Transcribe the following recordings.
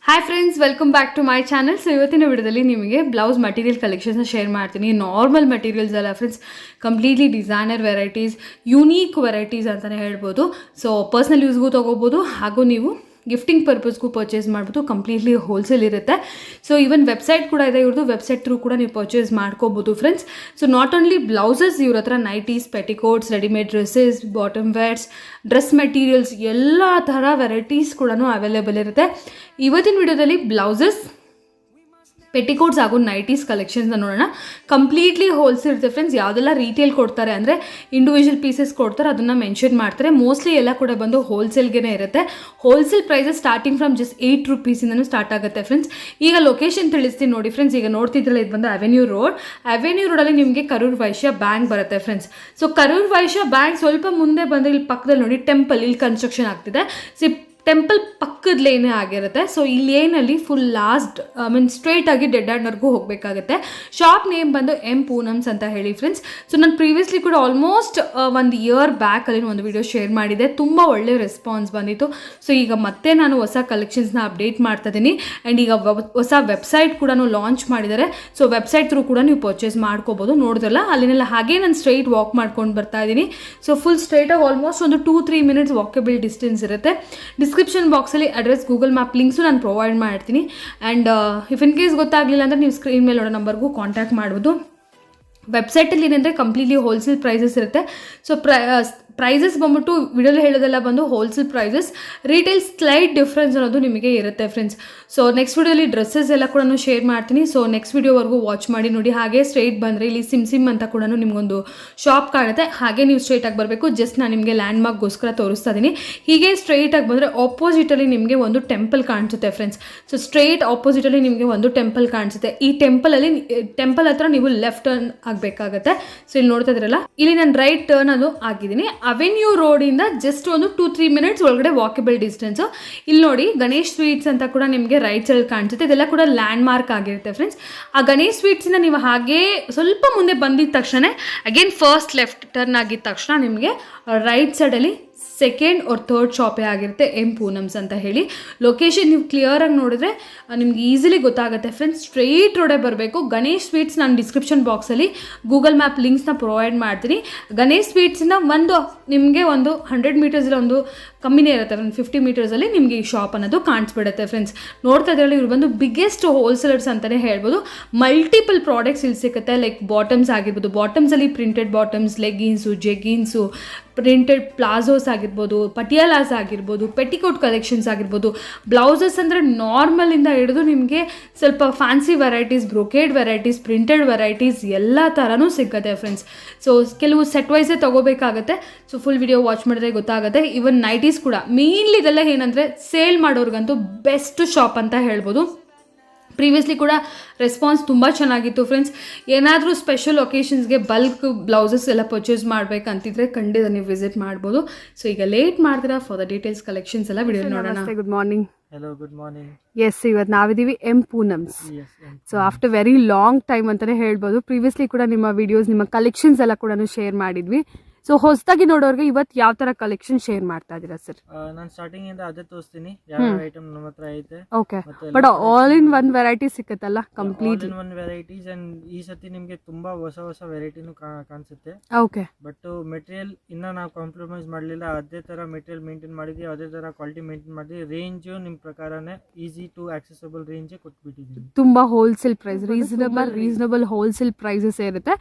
Hi friends, welcome back to my channel. So ಇವತ್ತಿನ ವಿಡಿಯೋದಲ್ಲಿ ನಿಮಗೆ ಬ್ಲೌಸ್ ಮಟೀರಿಯಲ್ ಕಲೆಕ್ಷನ್ಸ್ನ ಶೇರ್ ಮಾಡ್ತೀನಿ. ನಾರ್ಮಲ್ ಮಟೀರಿಯಲ್ಸ್ ಅಲ್ಲ friends, completely designer varieties, unique varieties ಅಂತಲೇ ಹೇಳ್ಬೋದು. ಸೊ ಪರ್ಸ್ನಲ್ ಯೂಸ್ಗೂ ತೊಗೋಬೋದು, ಹಾಗೂ ನೀವು ಗಿಫ್ಟಿಂಗ್ ಪರ್ಪಸ್ಗೂ ಪರ್ಚೇಸ್ ಮಾಡ್ಬೋದು. ಕಂಪ್ಲೀಟ್ಲಿ ಹೋಲ್ಸೇಲ್ ಇರುತ್ತೆ. ಸೊ ಈವನ್ ವೆಬ್ಸೈಟ್ ಕೂಡ ಇದೆ ಇವ್ರದ್ದು. ವೆಬ್ಸೈಟ್ ಥ್ರೂ ಕೂಡ ನೀವು ಪರ್ಚೇಸ್ ಮಾಡ್ಕೋಬೋದು friends. So not only blouses, ಇವ್ರ ಹತ್ರ nighties, petticoats, readymade dresses, bottom wears, dress materials ಎಲ್ಲ ಥರ ವೆರೈಟೀಸ್ ಕೂಡ ಅವೈಲೇಬಲ್ ಇರುತ್ತೆ. ಇವತ್ತಿನ ವಿಡಿಯೋದಲ್ಲಿ ಬ್ಲೌಸಸ್, ಪೆಟಿಕೋಟ್ಸ್ ಹಾಗೂ ನೈಟೀಸ್ ಕಲೆಕ್ಷನ್ಸ್ನ ನೋಡೋಣ. ಕಂಪ್ಲೀಟ್ಲಿ ಹೋಲ್ಸೇಲ್ ಇರುತ್ತೆ ಫ್ರೆಂಡ್ಸ್. ಯಾವುದೆಲ್ಲ ರೀಟೇಲ್ ಕೊಡ್ತಾರೆ ಅಂದರೆ ಇಂಡಿವಿಜುವಲ್ ಪೀಸಸ್ ಕೊಡ್ತಾರೆ, ಅದನ್ನು ಮೆನ್ಷನ್ ಮಾಡ್ತಾರೆ. ಮೋಸ್ಟ್ಲಿ ಎಲ್ಲ ಕೂಡ ಬಂದು ಹೋಲ್ಸೇಲ್ಗೆ ಇರುತ್ತೆ. Wholesale prices starting from just 8 ರೂಪೀಸಿಂದನೂ ಸ್ಟಾರ್ಟ್ ಆಗುತ್ತೆ ಫ್ರೆಂಡ್ಸ್. ಈಗ ಲೊಕೇಶನ್ ತಿಳಿಸ್ತೀನಿ ನೋಡಿ ಫ್ರೆಂಡ್ಸ್. ಈಗ ನೋಡ್ತಿದ್ರಲ್ಲ, ಇದು ಬಂದು ಅವೆನ್ಯೂ ರೋಡಲ್ಲಿ ನಿಮಗೆ ಕರೂರ್ ವೈಶ್ಯ ಬ್ಯಾಂಕ್ ಬರುತ್ತೆ friends. So Karur Vysya bank ಸ್ವಲ್ಪ ಮುಂದೆ ಬಂದರೆ ಇಲ್ಲಿ ಪಕ್ಕದಲ್ಲಿ ನೋಡಿ ಟೆಂಪಲ್, ಇಲ್ಲಿ ಕನ್ಸ್ಟ್ರಕ್ಷನ್ ಆಗ್ತಿದೆ. ಟೆಂಪಲ್ ಪಕ್ಕದ ಲೇನೇ ಆಗಿರುತ್ತೆ. ಸೊ ಈ ಲೇನಲ್ಲಿ ಫುಲ್ ಲಾಸ್ಟ್ ಸ್ಟ್ರೇಟ್ ಆಗಿ ಡೆಡ್ ಆ್ಯಂಡ್ವರೆಗೂ ಹೋಗಬೇಕಾಗುತ್ತೆ. ಶಾಪ್ ನೇಮ್ ಬಂದು ಎಂ ಪೂನಮ್ಸ್ ಅಂತ ಹೇಳಿ ಫ್ರೆಂಡ್ಸ್. ಸೊ ನಾನು ಪ್ರೀವಿಯಸ್ಲಿ ಕೂಡ ಆಲ್ಮೋಸ್ಟ್ 1 ಇಯರ್ ಬ್ಯಾಕಲ್ಲಿ ಒಂದು ವಿಡಿಯೋ ಶೇರ್ ಮಾಡಿದ್ದೆ. ತುಂಬ ಒಳ್ಳೆ ರೆಸ್ಪಾನ್ಸ್ ಬಂದಿತ್ತು. ಸೊ ಈಗ ಮತ್ತೆ ನಾನು ಹೊಸ ಕಲೆಕ್ಷನ್ಸ್ನ ಅಪ್ಡೇಟ್ ಮಾಡ್ತಾ ಇದ್ದೀನಿ. ಆ್ಯಂಡ್ ಈಗ ಹೊಸ ವೆಬ್ಸೈಟ್ ಕೂಡ ಲಾಂಚ್ ಮಾಡಿದ್ದಾರೆ. ಸೊ ವೆಬ್ಸೈಟ್ ಥ್ರೂ ಕೂಡ ನೀವು ಪರ್ಚೇಸ್ ಮಾಡ್ಕೋಬೋದು. ನೋಡಿದ್ರಲ್ಲ, ಅಲ್ಲಿನೆಲ್ಲ ಹಾಗೆ ನಾನು ಸ್ಟ್ರೈಟ್ ವಾಕ್ ಮಾಡ್ಕೊಂಡು ಬರ್ತಾ ಇದ್ದೀನಿ. ಸೊ ಫುಲ್ ಸ್ಟ್ರೈಟಾಗಿ ಆಲ್ಮೋಸ್ಟ್ ಒಂದು 2-3 ಮಿನಿಟ್ಸ್ ವಾಕಬಲ್ ಡಿಸ್ಟೆನ್ಸ್ ಇರುತ್ತೆ. ಡಿಸ್ಕ್ರಿಪ್ಷನ್ ಬಾಕ್ಸಲ್ಲಿ ಅಡ್ರೆಸ್, ಗೂಗಲ್ ಮ್ಯಾಪ್ ಲಿಂಕ್ಸು ನಾನು ಪ್ರೊವೈಡ್ ಮಾಡ್ತೀನಿ. ಆ್ಯಂಡ್ ಇಫ್ ಇನ್ ಕೇಸ್ ಗೊತ್ತಾಗಲಿಲ್ಲ ಅಂದರೆ ನೀವು ಸ್ಕ್ರೀನ್ ಮೇಲೆ ನೋಡೋ ನಂಬರ್ಗೂ ಕಾಂಟ್ಯಾಕ್ಟ್ ಮಾಡ್ಬೋದು. ವೆಬ್ಸೈಟಲ್ಲಿ ಏನಂದರೆ ಕಂಪ್ಲೀಟ್ಲಿ ಹೋಲ್ಸೇಲ್ ಪ್ರೈಸಸ್ ಇರುತ್ತೆ. ಸೊ ಪ್ರೈಸಸ್ ಬಂದ್ಬಿಟ್ಟು ವಿಡಿಯೋಲಿ ಹೇಳೋದೆಲ್ಲ ಬಂದು wholesale prices. Retail slight difference ಅನ್ನೋದು ನಿಮಗೆ ಇರುತ್ತೆ ಫ್ರೆಂಡ್ಸ್. ಸೊ ನೆಕ್ಸ್ಟ್ ವಿಡಿಯೋಲಿ ಡ್ರೆಸ್ಸಸ್ ಎಲ್ಲ ಕೂಡ ಶೇರ್ ಮಾಡ್ತೀನಿ. ಸೊ ನೆಕ್ಸ್ಟ್ ವಿಡಿಯೋವರೆಗೂ ವಾಚ್ ಮಾಡಿ ನೋಡಿ. ಹಾಗೆ ಸ್ಟ್ರೈಟ್ ಬಂದರೆ ಇಲ್ಲಿ ಸಿಮ್ ಅಂತ ಕೂಡ ನಿಮಗೊಂದು ಶಾಪ್ ಕಾಣುತ್ತೆ. ಹಾಗೆ ನೀವು ಸ್ಟ್ರೈಟಾಗಿ ಬರಬೇಕು. ಜಸ್ಟ್ ನಾನು ನಿಮಗೆ ಲ್ಯಾಂಡ್ ಮಾರ್ಕ್ಗೋಸ್ಕರ ತೋರಿಸ್ತಾ ಇದ್ದೀನಿ. ಹೀಗೆ ಸ್ಟ್ರೈಟಾಗಿ ಬಂದರೆ ಆಪೋಸಿಟಲ್ಲಿ ನಿಮಗೆ ಒಂದು ಟೆಂಪಲ್ ಕಾಣಿಸುತ್ತೆ ಫ್ರೆಂಡ್ಸ್. ಸೊ ಸ್ಟ್ರೈಟ್ ಆಪೋಸಿಟಲ್ಲಿ ನಿಮಗೆ ಒಂದು ಟೆಂಪಲ್ ಕಾಣಿಸುತ್ತೆ. ಈ ಟೆಂಪಲ್ ಹತ್ರ ನೀವು ಲೆಫ್ಟ್ ಟರ್ನ್ ಆಗಬೇಕಾಗತ್ತೆ. ಸೊ ಇಲ್ಲಿ ನೋಡ್ತಾ ಇದ್ರಲ್ಲ, ಇಲ್ಲಿ ನಾನು ರೈಟ್ ಟರ್ನ್ ಅದು ಆಗಿದ್ದೀನಿ. ಅವೆನ್ಯೂ ರೋಡಿಂದ ಜಸ್ಟ್ ಒಂದು 2-3 ಮಿನಿಟ್ಸ್ ಒಳಗಡೆ ವಾಕಬಲ್ ಡಿಸ್ಟೆನ್ಸು. ಇಲ್ಲಿ ನೋಡಿ, ಗಣೇಶ್ ಸ್ವೀಟ್ಸ್ ಅಂತ ಕೂಡ ನಿಮಗೆ ರೈಟ್ ಸೈಡ್ ಕಾಣಿಸುತ್ತೆ. ಇದೆಲ್ಲ ಕೂಡ ಲ್ಯಾಂಡ್ ಮಾರ್ಕ್ ಆಗಿರುತ್ತೆ ಫ್ರೆಂಡ್ಸ್. ಆ ಗಣೇಶ್ ಸ್ವೀಟ್ಸಿಂದ ನೀವು ಹಾಗೇ ಸ್ವಲ್ಪ ಮುಂದೆ ಬಂದಿದ್ದ ತಕ್ಷಣ ಅಗೇನ್ ಫಸ್ಟ್ ಲೆಫ್ಟ್ ಟರ್ನ್ ಆಗಿದ್ದ ತಕ್ಷಣ ನಿಮಗೆ ರೈಟ್ ಸೈಡಲ್ಲಿ ಸೆಕೆಂಡ್ ಆರ್ ಥರ್ಡ್ ಶಾಪೇ ಆಗಿರುತ್ತೆ, ಎಂ ಪೂನಮ್ಸ್ ಅಂತ ಹೇಳಿ. ಲೊಕೇಶನ್ ನೀವು ಕ್ಲಿಯರಾಗಿ ನೋಡಿದ್ರೆ ನಿಮ್ಗೆ ಈಸಿಲಿ ಗೊತ್ತಾಗುತ್ತೆ ಫ್ರೆಂಡ್ಸ್. ಸ್ಟ್ರೈಟ್ ರೋಡೇ ಬರಬೇಕು. ಗಣೇಶ್ ಸ್ವೀಟ್ಸ್ ನಾನು ಡಿಸ್ಕ್ರಿಪ್ಷನ್ ಬಾಕ್ಸಲ್ಲಿ ಗೂಗಲ್ ಮ್ಯಾಪ್ ಲಿಂಕ್ಸ್ನ ಪ್ರೊವೈಡ್ ಮಾಡ್ತೀನಿ. ಗಣೇಶ್ ಸ್ವೀಟ್ಸಿಂದ ನಿಮಗೆ ಒಂದು 100 ಮೀಟರ್ಸಲ್ಲಿ ಒಂದು ಕಮ್ಮಿನೇ ಇರುತ್ತೆ, ಒಂದು 50 ಮೀಟರ್ಸಲ್ಲಿ ನಿಮಗೆ ಈ ಶಾಪ್ ಅನ್ನೋದು ಕಾಣಿಸ್ಬಿಡುತ್ತೆ ಫ್ರೆಂಡ್ಸ್. ನೋಡ್ತಾ ಇದ್ರಲ್ಲಿ ಇವ್ರು ಬಂದು ಬಿಗ್ಗೆಸ್ಟ್ ಹೋಲ್ಸೇಲರ್ಸ್ ಅಂತಲೇ ಹೇಳ್ಬೋದು. ಮಲ್ಟಿಪಲ್ ಪ್ರಾಡಕ್ಟ್ಸ್ ಇಲ್ಲಿ ಸಿಗುತ್ತೆ. ಲೈಕ್ ಬಾಟಮ್ಸ್ ಆಗಿರ್ಬೋದು, ಬಾಟಮ್ಸಲ್ಲಿ printed bottoms, leggings, jeggings, printed palazzos ಆಗಿರ್ಬೋದು, ಪಟಿಯಾಲಾಸ್ ಆಗಿರ್ಬೋದು, ಪೆಟಿಕೋಟ್ ಕಲೆಕ್ಷನ್ಸ್ ಆಗಿರ್ಬೋದು, ಬ್ಲೌಸಸ್ ಅಂದರೆ ನಾರ್ಮಲಿಂದ ಹಿಡಿದು ನಿಮಗೆ ಸ್ವಲ್ಪ fancy varieties, brocade varieties, printed varieties ಎಲ್ಲ ಥರನೂ ಸಿಗುತ್ತೆ ಫ್ರೆಂಡ್ಸ್. ಸೊ ಕೆಲವು ಸೆಟ್ ವೈಸೇ ತೊಗೋಬೇಕಾಗತ್ತೆ. ಸೊ ಫುಲ್ ವಿಡಿಯೋ ವಾಚ್ ಮಾಡಿದ್ರೆ ಗೊತ್ತಾಗುತ್ತೆ. ಇವನ್ ನೈಟೀಸ್ ಕೂಡ ಮೇನ್ಲಿ ಇದೆಲ್ಲ ಏನಂದರೆ ಸೇಲ್ ಮಾಡೋರ್ಗಂತೂ ಬೆಸ್ಟ್ ಶಾಪ್ ಅಂತ ಹೇಳ್ಬೋದು. ಪ್ರೀವಿಯಸ್ಲಿ ಕೂಡ ರೆಸ್ಪಾನ್ಸ್ ತುಂಬ ಚೆನ್ನಾಗಿತ್ತು ಫ್ರೆಂಡ್ಸ್. ಏನಾದರೂ ಸ್ಪೆಷಲ್ ಒಕೇಶನ್ಸ್ಗೆ ಬಲ್ಕ್ ಬ್ಲೌಸಸ್ ಎಲ್ಲ ಪರ್ಚೇಸ್ ಮಾಡಬೇಕಂತಿದ್ರೆ ಖಂಡಿತ ನೀವು ವಿಸಿಟ್ ಮಾಡ್ಬೋದು. ಸೊ ಈಗ ಲೇಟ್ ಮಾಡ್ತೀರಾ, ಫಾರ್ ದ ಡೀಟೇಲ್ಸ್ ಕಲೆಕ್ಷನ್ಸ್ ಎಲ್ಲ ವಿಡಿಯೋ ನೋಡೋಣ. Good morning. Hello, good morning. Yes, ಇವತ್ತು ನಾವಿದ್ದೀವಿ M Poonam's. So after very long time ಅಂತಲೇ ಹೇಳ್ಬೋದು. ಪ್ರೀವಿಯಸ್ಲಿ ಕೂಡ ನಿಮ್ಮ ವಿಡಿಯೋಸ್, ನಿಮ್ಮ ಕಲೆಕ್ಷನ್ಸ್ ಎಲ್ಲ ಕೂಡ ಶೇರ್ ಮಾಡಿದ್ವಿ. ಸೊ ಹೊಸದಾಗಿ ನೋಡೋರಿಗೆ ಇವತ್ತು ಯಾವ ತರ ಕಲೆಕ್ಷನ್ ಶೇರ್ ಮಾಡ್ತಾ ಇದೀರಾ ಸರ್? ನಾನು ಸ್ಟಾರ್ಟಿಂಗ್ ಇಂದ ಅದೇ ತೋರಿಸ್ತೀನಿ, ಯಾವ ಐಟಮ್ ನಮ್ಮ ಹತ್ರ ಐತೆ. Okay, but all in one variety ಸಿಕ್ಕತ್ತಲ್ಲ complete. All in one varieties. And ಈ ಸತಿ ನಿಮಗೆ ತುಂಬಾ ಹೊಸ ವೆರೈಟಿನೂ ಕಾಣಿಸುತ್ತೆ. ಓಕೆ, ಬಟ್ ಮೆಟೀರಿಯಲ್ ಇನ್ನ ನಾವು ಕಾಂಪ್ರಮೈಸ್ ಮಾಡಲಿಲ್ಲ. ಅದೇ ತರ ಮೆಟೀರಿಯಲ್ ಮೇಂಟೈನ್ ಮಾಡಿದ್ವಿ, ಅದೇ ತರ ಕ್ವಾಲಿಟಿ ಮೇಂಟೈನ್ ಮಾಡಿದ್ವಿ. ರೇಂಜ್ ನಿಮ್ಮ ಪ್ರಕಾರನೇ ಈಸಿ ಟು ಆಕ್ಸೆಸಿಬಲ್ ರೇಂಜ್ ಕೊಟ್ಬಿಟ್ಟಿದ್ದೀನಿ. ತುಂಬಾ wholesale price, reasonable wholesale prices ಇರುತ್ತೆ.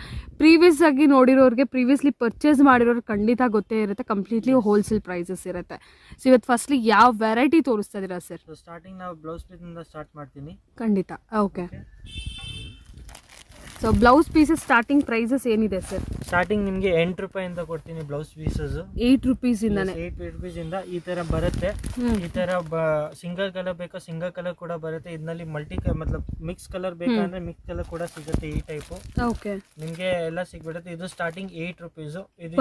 ಪ್ರೀವಿಯಸ್ ಆಗಿ ನೋಡಿರೋರಿಗೆ, ಪ್ರೀವಿಯಸ್ಲಿ ಪರ್ಚೇಸ್ ಮಾಡಿರೋರು ಖಂಡಿತ ಗೊತ್ತೇ ಇರುತ್ತೆ. ಕಂಪ್ಲೀಟ್ಲಿ ಹೋಲ್ಸೇಲ್ ಪ್ರೈಸಸ್ ಇರುತ್ತೆ. ಸೊ ಇವತ್ತು ಫಸ್ಟ್ಲಿ ಯಾವ ವೆರೈಟಿ ತೋರಿಸ್ತಾ ಇದೀರಾ ಸರ್? ಸ್ಟಾರ್ಟಿಂಗ್ ನಾವು ಬ್ಲೌಸ್ ಪೀಸ್ ಇಂದ ಸ್ಟಾರ್ಟ್ ಮಾಡ್ತೀನಿ. ಖಂಡಿತ. Okay, so blouse pieces starting prices ಏನಿದೆ ಸರ್? ಸ್ಟಾರ್ಟಿಂಗ್ ನಿಮಗೆ 8 ರೂಪಾಯಿಂದ ಕೊಡ್ತೀನಿ ಬ್ಲೌಸ್ ಪೀಸಸ್. 8 ರೂಪೀಸ್ ಇಂದಾನೆ? 8 ರೂಪೀಸ್ ಇಂದ ಈ ತರ ಬರುತ್ತೆ. ಈ ತರ ಸಿಂಗಲ್ ಕಲರ್ ಬೇಕಾ ಸಿಂಗಲ್ ಕಲರ್ ಕೂಡ ಬರುತ್ತೆ. ಇದರಲ್ಲಿ ಮಿಕ್ಸ್ ಕಲರ್ ಬೇಕಂದ್ರೆ ಮಿಕ್ಸ್ ಕಲರ್ ಕೂಡ ಸಿಗುತ್ತೆ. ಈ ಟೈಪ್ ಓಕೆ, ನಿಮ್ಗೆ ಎಲ್ಲ ಸಿಗ್ಬಿಡುತ್ತೆ. ಇದು ಸ್ಟಾರ್ಟಿಂಗ್ 8 ರೂಪೀಸ್. ಇದು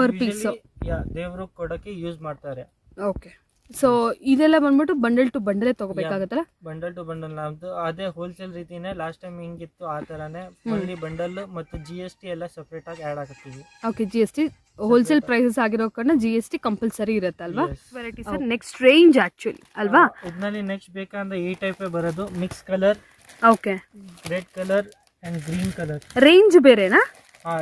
ದೇವ್ರಿಗೆ ಕೊಡಕ್ಕೆ ಯೂಸ್ ಮಾಡ್ತಾರೆ. ಓಕೆ, ಸೊ ಇದೆಲ್ಲ ಬಂದ್ಬಿಟ್ಟು ಬಂಡಲ್ ಟು ಬಂಡಲ್ ತಗೋಬೇಕಾಗತ್ತಲ್ಲ? ಬಂಡಲ್ ಟು ಬಂಡಲ್ ನಮ್ದು ಅದೇ ಹೋಲ್ಸೇಲ್ ರೀತಿನೇ. ಲಾಸ್ಟ್ ಟೈಮ್ ಹಿಂಗಿತ್ತು ಆ ತರಾನೇ. ಓನ್ಲಿ ಬಂಡಲ್ ಮತ್ತು GST ಎಲ್ಲ ಸೆಪರೇಟ್ ಆಗಿ ಆಡ್ ಆಗುತ್ತೀವಿ. ಓಕೆ, GST ಹೋಲ್ಸೇಲ್ ಪ್ರೈಸಸ್ ಆಗಿರೋ ಕಾರಣ GST ಕಂಪಲ್ಸರಿ ಇರುತ್ತೆ ಅಲ್ವಾ. Yes. Variety sir next range actually ಅಲ್ವಾ. ಇದರಲ್ಲಿ ನೆಕ್ಸ್ಟ್ ಬೇಕಂದ್ರೆ ಈ ಟೈಪ್ ಬರೋದು mix colour, okay, red colour and green colour. Range ಬೇರೆನಾ?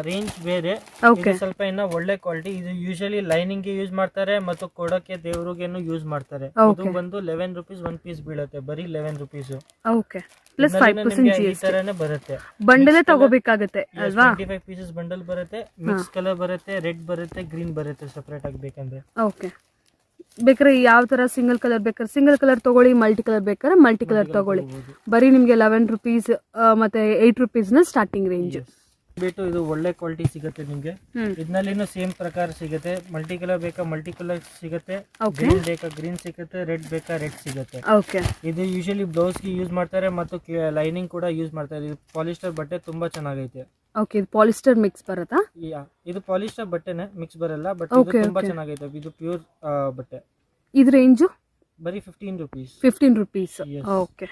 ರೇಂಜ್ ಬೇರೆ. ಓಕೆ, ಇದು ಸ್ವಲ್ಪ ಇನ್ನ ಒಳ್ಳೆ ಕ್ವಾಲಿಟಿ. ಇದು ಯೂಶಲಿ ಲೈನಿಂಗ್ ಗೆ ಯೂಸ್ ಮಾಡ್ತಾರೆ ಮತ್ತು ಕೊಡಕ್ಕೆ ದೇವ್ರಿಗೇನು ಯೂಸ್ ಮಾಡ್ತಾರೆ. ಇದು ಬಂದು 11 ರೂಪೀಸ್ ಒನ್ ಪೀಸ್ ಬೀಳುತ್ತೆ, ಬರೀ 11 ರೂಪೀಸ್. ಓಕೆ, ಪ್ಲಸ್ 5% ಈ GST. ತರನೇ ಬರುತ್ತೆ. ಬಂಡಲೇ ತಗೋಬೇಕಾಗುತ್ತೆ ಅಲ್ವಾ. 25 ಪೀಸಸ್ ಬಂಡಲ್ ಬರುತ್ತೆ. ಮಿಕ್ಸ್ ಕಲರ್ ಬರುತ್ತೆ, ರೆಡ್ ಬರುತ್ತೆ, ಗ್ರೀನ್ ಬರುತ್ತೆ ಸಪರೇಟ್ ಆಗಿ ಬೇಕಂದ್ರೆ. ಓಕೆ, ಬೇಕಾದ್ರೆ ಯಾವ ತರ ಸಿಂಗಲ್ ಕಲರ್ ಬೇಕಾದ್ರೆ ಸಿಂಗಲ್ ಕಲರ್ ತಗೊಳ್ಳಿ, ಮಲ್ಟಿ ಕಲರ್ ಬೇಕಾದ್ರೆ ಮಲ್ಟಿ ಕಲರ್ ತಗೊಳ್ಳಿ. ಬರೀ ನಿಮ್ಗೆ 11 ರೂಪೀಸ್ ಮತ್ತೆ 8 ರೂಪೀಸ್ ನ ಸ್ಟಾರ್ಟಿಂಗ್ ರೇಂಜ್. ಬಿಟ್ಟು ಇದು ಒಳ್ಳೆ ಕ್ವಾಲಿಟಿ ಸಿಗುತ್ತೆ ನಿಮ್ಗೆ. ಇದರಲ್ಲಿನೂ ಸೇಮ್ ಪ್ರಕಾರ ಸಿಗುತ್ತೆ. ಮಲ್ಟಿ ಕಲರ್ ಬೇಕಾ ಮಲ್ಟಿ ಕಲರ್ ಸಿಗುತ್ತೆ, ಗ್ರೀನ್ ಬೇಕಾ ಗ್ರೀನ್ ಸಿಗುತ್ತೆ, ರೆಡ್ ಬೇಕಾ ರೆಡ್ ಸಿಗುತ್ತೆ. ಓಕೆ, ಇದು ಯೂಶಲಿ ಬ್ಲೌಸ್ ಗೆ ಯೂಸ್ ಮಾಡ್ತಾರೆ ಮತ್ತು ಲೈನಿಂಗ್ ಕೂಡ ಯೂಸ್ ಮಾಡ್ತಾರೆ. ಇದು ಪಾಲಿಸ್ಟರ್ ಬಟ್ಟೆ ತುಂಬಾ ಚೆನ್ನಾಗೈತೆ. ಓಕೆ, ಇದು ಪಾಲಿಸ್ಟರ್ ಮಿಕ್ಸ್ ಬರುತ್ತಾ? ಇದು ಪಾಲಿಸ್ಟರ್ ಬಟ್ಟೆನೆ, ಮಿಕ್ಸ್ ಬರಲ್ಲ, ಬಟ್ ಇದು ತುಂಬಾ ಚೆನ್ನಾಗೈತೆ. ಇದು ಪ್ಯೂರ್ ಬಟ್ಟೆ. ಇದು ರೇಂಜು ಬರೀ 15 ರೂಪೀಸ್. 15 ರೂಪೀಸ್. ಓಕೆ,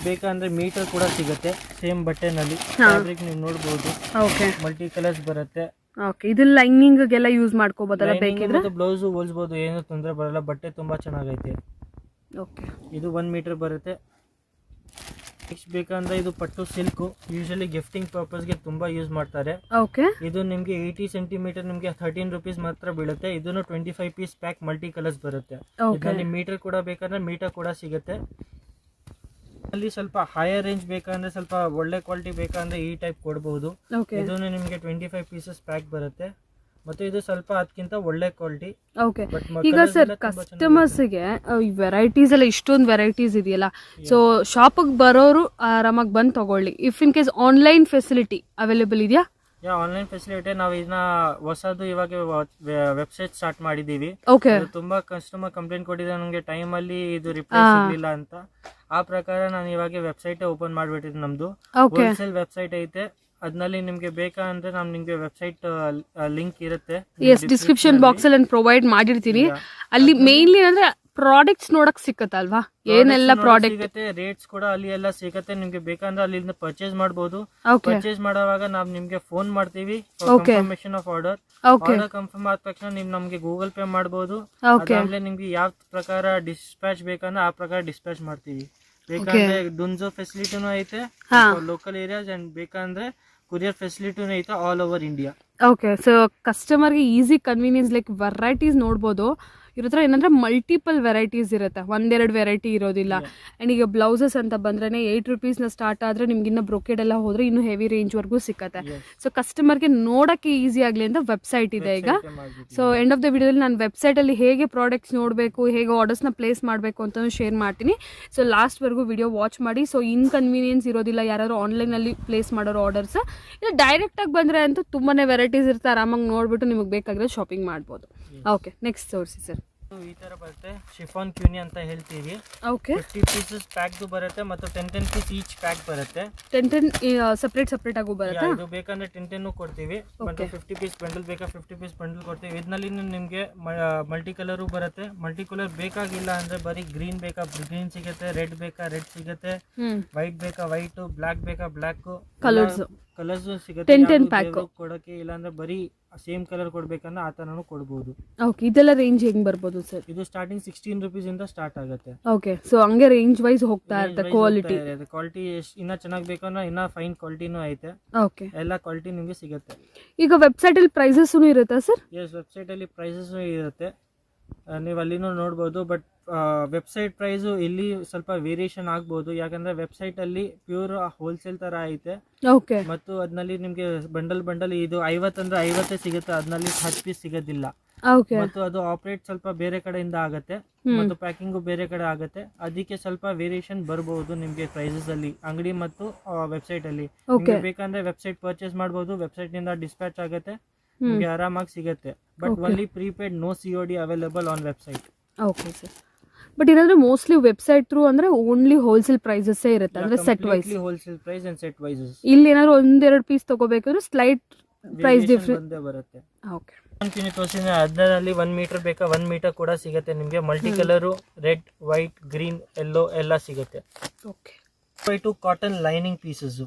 ಬೇಕಂದ್ರೆ ಮೀಟರ್ ಕೂಡ ಸಿಗುತ್ತೆ ಸೇಮ್ ಬಟ್ಟೆನಲ್ಲಿ. ಫ್ಯಾಬ್ರಿಕ್ ನೀವು ನೋಡಬಹುದು. ಓಕೆ, ಮಲ್ಟಿ ಕಲರ್ಸ್ ಬರುತ್ತೆ. ಓಕೆ, ಇದು ಲೈನಿಂಗ್ ಗೆಲ್ಲ ಯೂಸ್ ಮಾಡ್ಕೋಬಹುದಲ್ಲ ಬೇಕಿದ್ರೆ. ಬ್ಲೌಸ್ ಹೊಲಿಸಬಹುದು, ಏನು ತೊಂದರೆ ಬರಲ್ಲ. ಬಟ್ಟೆ ತುಂಬಾ ಚೆನ್ನಾಗೈತೆ. ಓಕೆ, ಇದು 1 ಮೀಟರ್ ಬರುತ್ತೆ. ನೆಕ್ಸ್ಟ್ ಬೇಕಂದ್ರೆ ಇದು ಪಟ್ಟು ಸಿಲ್ಕ್. ಯೂಶಲಿ ಗಿಫ್ಟಿಂಗ್ ಪರ್ಪಸ್ ಗೆ ತುಂಬಾ ಯೂಸ್ ಮಾಡ್ತಾರೆ. ಓಕೆ, ಇದು ನಿಮ್ಗೆ 80 ಸೆಂಟಿಮೀಟರ್ ನಿಮ್ಗೆ 13 ರೂಪೀಸ್ ಮಾತ್ರ ಬೀಳುತ್ತೆ. ಇದನ್ನು 25 ಪೀಸ್ ಪ್ಯಾಕ್ ಮಲ್ಟಿ ಕಲರ್ಸ್ ಬರುತ್ತೆ. ಇದರಲ್ಲಿ ಮೀಟರ್ ಕೂಡ ಬೇಕಂದ್ರೆ ಮೀಟರ್ ಕೂಡ ಸಿಗುತ್ತೆ. ಅಲ್ಲಿ ಸ್ವಲ್ಪ ಹೈಯರ್ ರೇಂಜ್ ಬೇಕಂದ್ರೆ ಸ್ವಲ್ಪ ಒಳ್ಳೆ ಕ್ವಾಲಿಟಿ ಬೇಕಂದ್ರೆ ಈ ಟೈಪ್ ಕೊಡಬಹುದು. ಇದನ್ನು ನಿಮ್ಗೆ 25 ಪೀಸಸ್ ಪ್ಯಾಕ್ ಬರುತ್ತೆ. ಮತ್ತೆ ಇದು ಸ್ವಲ್ಪ ಅದಕ್ಕಿಂತ ಒಳ್ಳೆ ಕ್ವಾಲಿಟಿ. ಓಕೆ, ಈಗ ಸರ್ ಕಸ್ಟಮರ್ಸ್ಗೆ ವೆರೈಟೀಸ್ ಎಲ್ಲ ಇಷ್ಟೊಂದು ವೆರೈಟೀಸ್ ಇದೆಯಲ್ಲ, ಸೊ ಶಾಪಿಗೆ ಬರೋರು ಆರಾಮಾಗಿ ಬಂದು ತಗೊಳ್ಳಿ. If in case online facility available ಇದೆಯಾ? ಆನ್ಲೈನ್ ಫೆಸಿಲಿಟಿ ನಾವು ಇದನ್ನ ಹೊಸದು ಇವಾಗ ವೆಬ್ಸೈಟ್ ಸ್ಟಾರ್ಟ್ ಮಾಡಿದೀವಿ. ಓಕೆ, ತುಂಬಾ ಕಸ್ಟಮರ್ ಕಂಪ್ಲೇಂಟ್ ಕೊಟ್ಟಿದ್ದಾರೆ ನಮಗೆ ಟೈಮ್ ಅಲ್ಲಿ ಇದು ರಿಪ್ಲೈ ಸಿಗ್ಲಿಲ್ಲ ಅಂತ. ಆ ಪ್ರಕಾರ ನಾನು ಇವಾಗ ವೆಬ್ಸೈಟ್ ಓಪನ್ ಮಾಡ್ಬಿಟ್ಟಿದ್ದೆ. ನಮ್ದು ಹೋಲ್ಸೇಲ್ ವೆಬ್ಸೈಟ್ ಐತೆ. ಅದ್ನಲ್ಲಿ ನಿಮ್ಗೆ ಬೇಕಂದ್ರೆ ನಾನು ನಿಮ್ಗೆ ವೆಬ್ಸೈಟ್ ಲಿಂಕ್ ಇರುತ್ತೆ. ಡಿಸ್ಕ್ರಿಪ್ಷನ್ ಬಾಕ್ಸ್ ಅಲ್ಲಿ ಪ್ರೊವೈಡ್ ಮಾಡಿರ್ತೀನಿ. ಅಲ್ಲಿ ಮೇನ್ಲಿ ಅಂದ್ರೆ ಪ್ರಾಡಕ್ಟ್ಸ್ ನೋಡಕ್ ಸಿಕ್ಕತ್ತಲ್ವಾ, ಏನೆಲ್ಲ ಪ್ರಾಡಕ್ಟ್ ಸಿಗುತ್ತೆ, ರೇಟ್ಸ್ ಕೂಡ ಅಲ್ಲಿ ಎಲ್ಲ ಸಿಗುತ್ತೆ. ನಿಮ್ಗೆ ಬೇಕಂದ್ರೆ ಅಲ್ಲಿಂದ ಪರ್ಚೇಸ್ ಮಾಡಬಹುದು. ಪರ್ಚೇಸ್ ಮಾಡುವಾಗ ನಾವು ನಿಮ್ಗೆ ಫೋನ್ ಮಾಡ್ತೀವಿ confirmation of order. Order confirm ಆದ ತಕ್ಷಣ ನೀವು ನಮ್ಗೆ ಗೂಗಲ್ ಪೇ ಮಾಡಬಹುದು. ಅದಾದ್ಮೇಲೆ ನಿಮ್ಗೆ ಯಾವ ಪ್ರಕಾರ ಡಿಸ್ಪ್ಯಾಚ್ ಬೇಕಂದ್ರೆ ಆ ಪ್ರಕಾರ ಡಿಸ್ಪ್ಯಾಚ್ ಮಾಡ್ತೀವಿ. ಬೇಕಂದ್ರೆ ಡುನ್ಜೋ ಫೆಸಿಲಿಟಿನೂ ಐತೆ ಲೋಕಲ್ ಏರಿಯಾಸ್, ಅಂಡ್ ಬೇಕಂದ್ರೆ ಕೊರಿಯರ್ ಫೆಸಿಲಿಟಿನೂ ಐತೆ all over India. Okay, so ಕಸ್ಟಮರ್ಗೆ ಈಸಿ ಕನ್ವೀನಿಯನ್ಸ್ ಲೈಕ್ ವೆರೈಟೀಸ್ ನೋಡ್ಬೋದು. ಇವ್ರ ಹತ್ರ ಏನಂದ್ರೆ ಮಲ್ಟಿಪಲ್ ವೆರೈಟೀಸ್ ಇರುತ್ತೆ, ಒಂದೆರಡು ವೆರೈಟಿ ಇರೋದಿಲ್ಲ. ಅಂಡ್ ಈಗ ಬ್ಲೌಸಸ್ ಅಂತ ಬಂದ್ರೆ 8 ರೂಪೀಸ್ನ ಸ್ಟಾರ್ಟ್ ಆದ್ರೆ ನಿಮ್ಗೆ ಇನ್ನ ಬ್ರೊಕೆಡ್ ಎಲ್ಲ ಹೋದ್ರೆ ಇನ್ನು ಹೆವಿ ರೇಂಜ್ ವರ್ಗೂ ಸಿಕ್ಕತ್ತೆ. ಸೊ ಕಸ್ಟಮರ್ಗೆ ನೋಡಕ್ಕೆ ಈಸಿ ಆಗ್ಲಿ ಅಂತ ವೆಬ್ಸೈಟ್ ಇದೆ ಈಗ. ಸೊ ಎಂಡ್ ಆಫ್ ದ ವಿಡಿಯೋದಲ್ಲಿ ನಾನು ವೆಬ್ಸೈಟ್ ಅಲ್ಲಿ ಹೇಗೆ ಪ್ರಾಡಕ್ಟ್ಸ್ ನೋಡಬೇಕು, ಹೇಗೆ ಆರ್ಡರ್ಸ್ನ ಪ್ಲೇಸ್ ಮಾಡಬೇಕು ಅಂತ ಶೇರ್ ಮಾಡ್ತೀನಿ. ಸೊ ಲಾಸ್ಟ್ ವರ್ಗೂ ವಿಡಿಯೋ ವಾಚ್ ಮಾಡಿ. ಸೊ ಇನ್ಕನ್ವೀನಿಯನ್ಸ್ ಇರೋದಿಲ್ಲ ಯಾರು ಆನ್ಲೈನ್ ಅಲ್ಲಿ ಪ್ಲೇಸ್ ಮಾಡೋರು ಆರ್ಡರ್ಸ್. ಇಲ್ಲ ಡೈರೆಕ್ಟ್ ಆಗಿ ಬಂದ್ರೆ ಅಂತೂ ತುಂಬಾನೇ ವೆರೈಟೀಸ್ ಇರುತ್ತೆ, ಆರಾಮಾಗಿ ನೋಡ್ಬಿಟ್ಟು ನಿಮಗೆ ಬೇಕಾಗಿರೋ ಶಾಪಿಂಗ್ ಮಾಡ್ಬೋದು. ಓಕೆ, ನೆಕ್ಸ್ಟ್ ತೋರಿಸಿ ಸರ್. ಈ ತರ ಬರುತ್ತೆ ಶಿಫಾನ್ ಕ್ಯೂನಿ ಅಂತ ಹೇಳ್ತೀವಿ. ಓಕೆ, 50 ಪೀಸಸ್ ಪ್ಯಾಕ್ ಬರುತ್ತೆ ಮತ್ತು 10 ಪೀಸ್ ಈಚ್ ಪ್ಯಾಕ್ ಬರುತ್ತೆ. 10 ಸೆಪರೇಟ್ ಆಗು ಬರುತ್ತೆ. ಇದು ಬೇಕಂದ್ರೆ 10 ಕೊಡ್ತೀವಿ. ಮತ್ತೆ 50 ಪೀಸ್ ಬಂಡಲ್ ಬೇಕಾ 50 ಪೀಸ್ ಬಂಡಲ್ ಕೊಡ್ತೀವಿ. ಇದರಲ್ಲಿ ನಿಮ್ಗೆ ಮಲ್ಟಿ ಕಲರ್ ಬರುತ್ತೆ. ಮಲ್ಟಿ ಕಲರ್ ಬೇಕಾಗಿಲ್ಲ ಅಂದ್ರೆ ಬರೀ ಗ್ರೀನ್ ಬೇಕಾ ಗ್ರೀನ್ ಸಿಗುತ್ತೆ, ರೆಡ್ ಬೇಕಾ ರೆಡ್ ಸಿಗುತ್ತೆ, ವೈಟ್ ಬೇಕಾ ವೈಟ್, ಬ್ಲಾಕ್ ಬೇಕಾ ಬ್ಲಾಕ್, ಕಲರ್ಸ್ ಸಿಗುತ್ತೆ. 10 ಪ್ಯಾಕ್ ಕೊಡಕ್ಕೆ ಇಲ್ಲ ಅಂದ್ರೆ ಬರೀ ಸೇಮ್ ಕಲರ್ ಕೊಡ್ಬೇಕಂದ್ರೆ ಆ ತರನು ಕೊಡಬಹುದು. ಓಕೆ, ಇದೆಲ್ಲ ರೇಂಜ್ ಹೆಂಗ್ ಬರ್ಬೋದು ಸರ್? ಇದು ಸ್ಟಾರ್ಟಿಂಗ್ 16 ರೂಪೀಸ್ ಇಂದ ಸ್ಟಾರ್ಟ್ ಆಗುತ್ತೆ. ಓಕೆ, ಸೊ ಹಂಗೆ ರೇಂಜ್ ವೈಸ್ ಹೋಗ್ತಾ ಇರುತ್ತೆ. ಕ್ವಾಲಿಟಿ ಇನ್ನ ಚೆನ್ನಾಗಿ ಬೇಕಂದ್ರೆ ಇನ್ನ ಫೈನ್ ಕ್ವಾಲಿಟಿನೂ ಐತೆ. ಓಕೆ, ಎಲ್ಲ ಕ್ವಾಲಿಟಿ ನಿಮ್ಗೆ ಸಿಗುತ್ತೆ. ಈಗ ವೆಬ್ಸೈಟ್ ಅಲ್ಲಿ ಪ್ರೈಸಸ್ ಇರುತ್ತಾ ಸರ್? ಎಸ್, ವೆಬ್ಸೈಟ್ ಅಲ್ಲಿ ಪ್ರೈಸಸ್ ಇರುತ್ತೆ, ನೀವು ಅಲ್ಲಿನೂ ನೋಡ್ಬೋದು. ಬಟ್ ವೆಬ್ಸೈಟ್ ಪ್ರೈಸು ಇಲ್ಲಿ ಸ್ವಲ್ಪ ವೇರಿಯೇಷನ್ ಆಗ್ಬೋದು, ಯಾಕಂದ್ರೆ ವೆಬ್ಸೈಟ್ ಅಲ್ಲಿ ಪ್ಯೂರ್ ಹೋಲ್ಸೇಲ್ ತರ ಐತೆ. ಓಕೆ, ಮತ್ತು ಅದ್ನಲ್ಲಿ ನಿಮ್ಗೆ ಬಂಡಲ್ ಇದು 50 ಅಂದ್ರೆ 50 ಸಿಗುತ್ತೆ, ಅದ್ರಲ್ಲಿ 10 ಪೀಸ್ ಸಿಗೋದಿಲ್ಲ. ಓಕೆ, ಮತ್ತು ಅದು ಆಪರೇಟ್ ಸ್ವಲ್ಪ ಬೇರೆ ಕಡೆಯಿಂದ ಆಗುತ್ತೆ ಮತ್ತು ಪ್ಯಾಕಿಂಗು ಬೇರೆ ಕಡೆ ಆಗುತ್ತೆ. ಅದಕ್ಕೆ ಸ್ವಲ್ಪ ವೇರಿಯೇಷನ್ ಬರಬಹುದು ನಿಮ್ಗೆ ಪ್ರೈಸಸ್ ಅಲ್ಲಿ, ಅಂಗಡಿ ಮತ್ತು ವೆಬ್ಸೈಟ್ ಅಲ್ಲಿ. ಬೇಕಂದ್ರೆ ವೆಬ್ಸೈಟ್ ಪರ್ಚೇಸ್ ಮಾಡಬಹುದು, ವೆಬ್ಸೈಟ್ ನಿಂದ ಡಿಸ್ಪ್ಯಾಚ್ ಆಗುತ್ತೆ, ನಿಮ್ಗೆ ಆರಾಮಾಗಿ ಸಿಗುತ್ತೆ. But only prepaid, no COD available on website. Okay sir, but ಏನಾದ್ರೆ ಮೋಸ್ಟ್ಲಿ ವೆಬ್ಸೈಟ್ ಥ್ರೂ ಅಂದ್ರೆ ಓನ್ಲಿ ಹೋಲ್ಸೇಲ್ ಪ್ರೈಸಸ್ ಇರುತ್ತೆ, ಅಂದ್ರೆ set wise. Wholesale price and set wise. ಇಲ್ಲಿ ಏನಾದ್ರು ಒಂದೆರಡು ಪೀಸ್ ತಗೋಬೇಕಂದ್ರೆ ಸ್ಲೈಟ್ ಪ್ರೈಸ್ ಡಿಫರೆನ್ಸ್ ಬರುತ್ತೆ. ಓಕೆ, ಅದರಲ್ಲಿ 1 ಮೀಟರ್ ಬೇಕಾ 1 ಮೀಟರ್ ಕೂಡ ಸಿಗುತ್ತೆ ನಿಮ್ಗೆ. Multi colour, red, white, green, yellow ಎಲ್ಲ ಸಿಗುತ್ತೆ. Okay, 2 cotton lining pieces.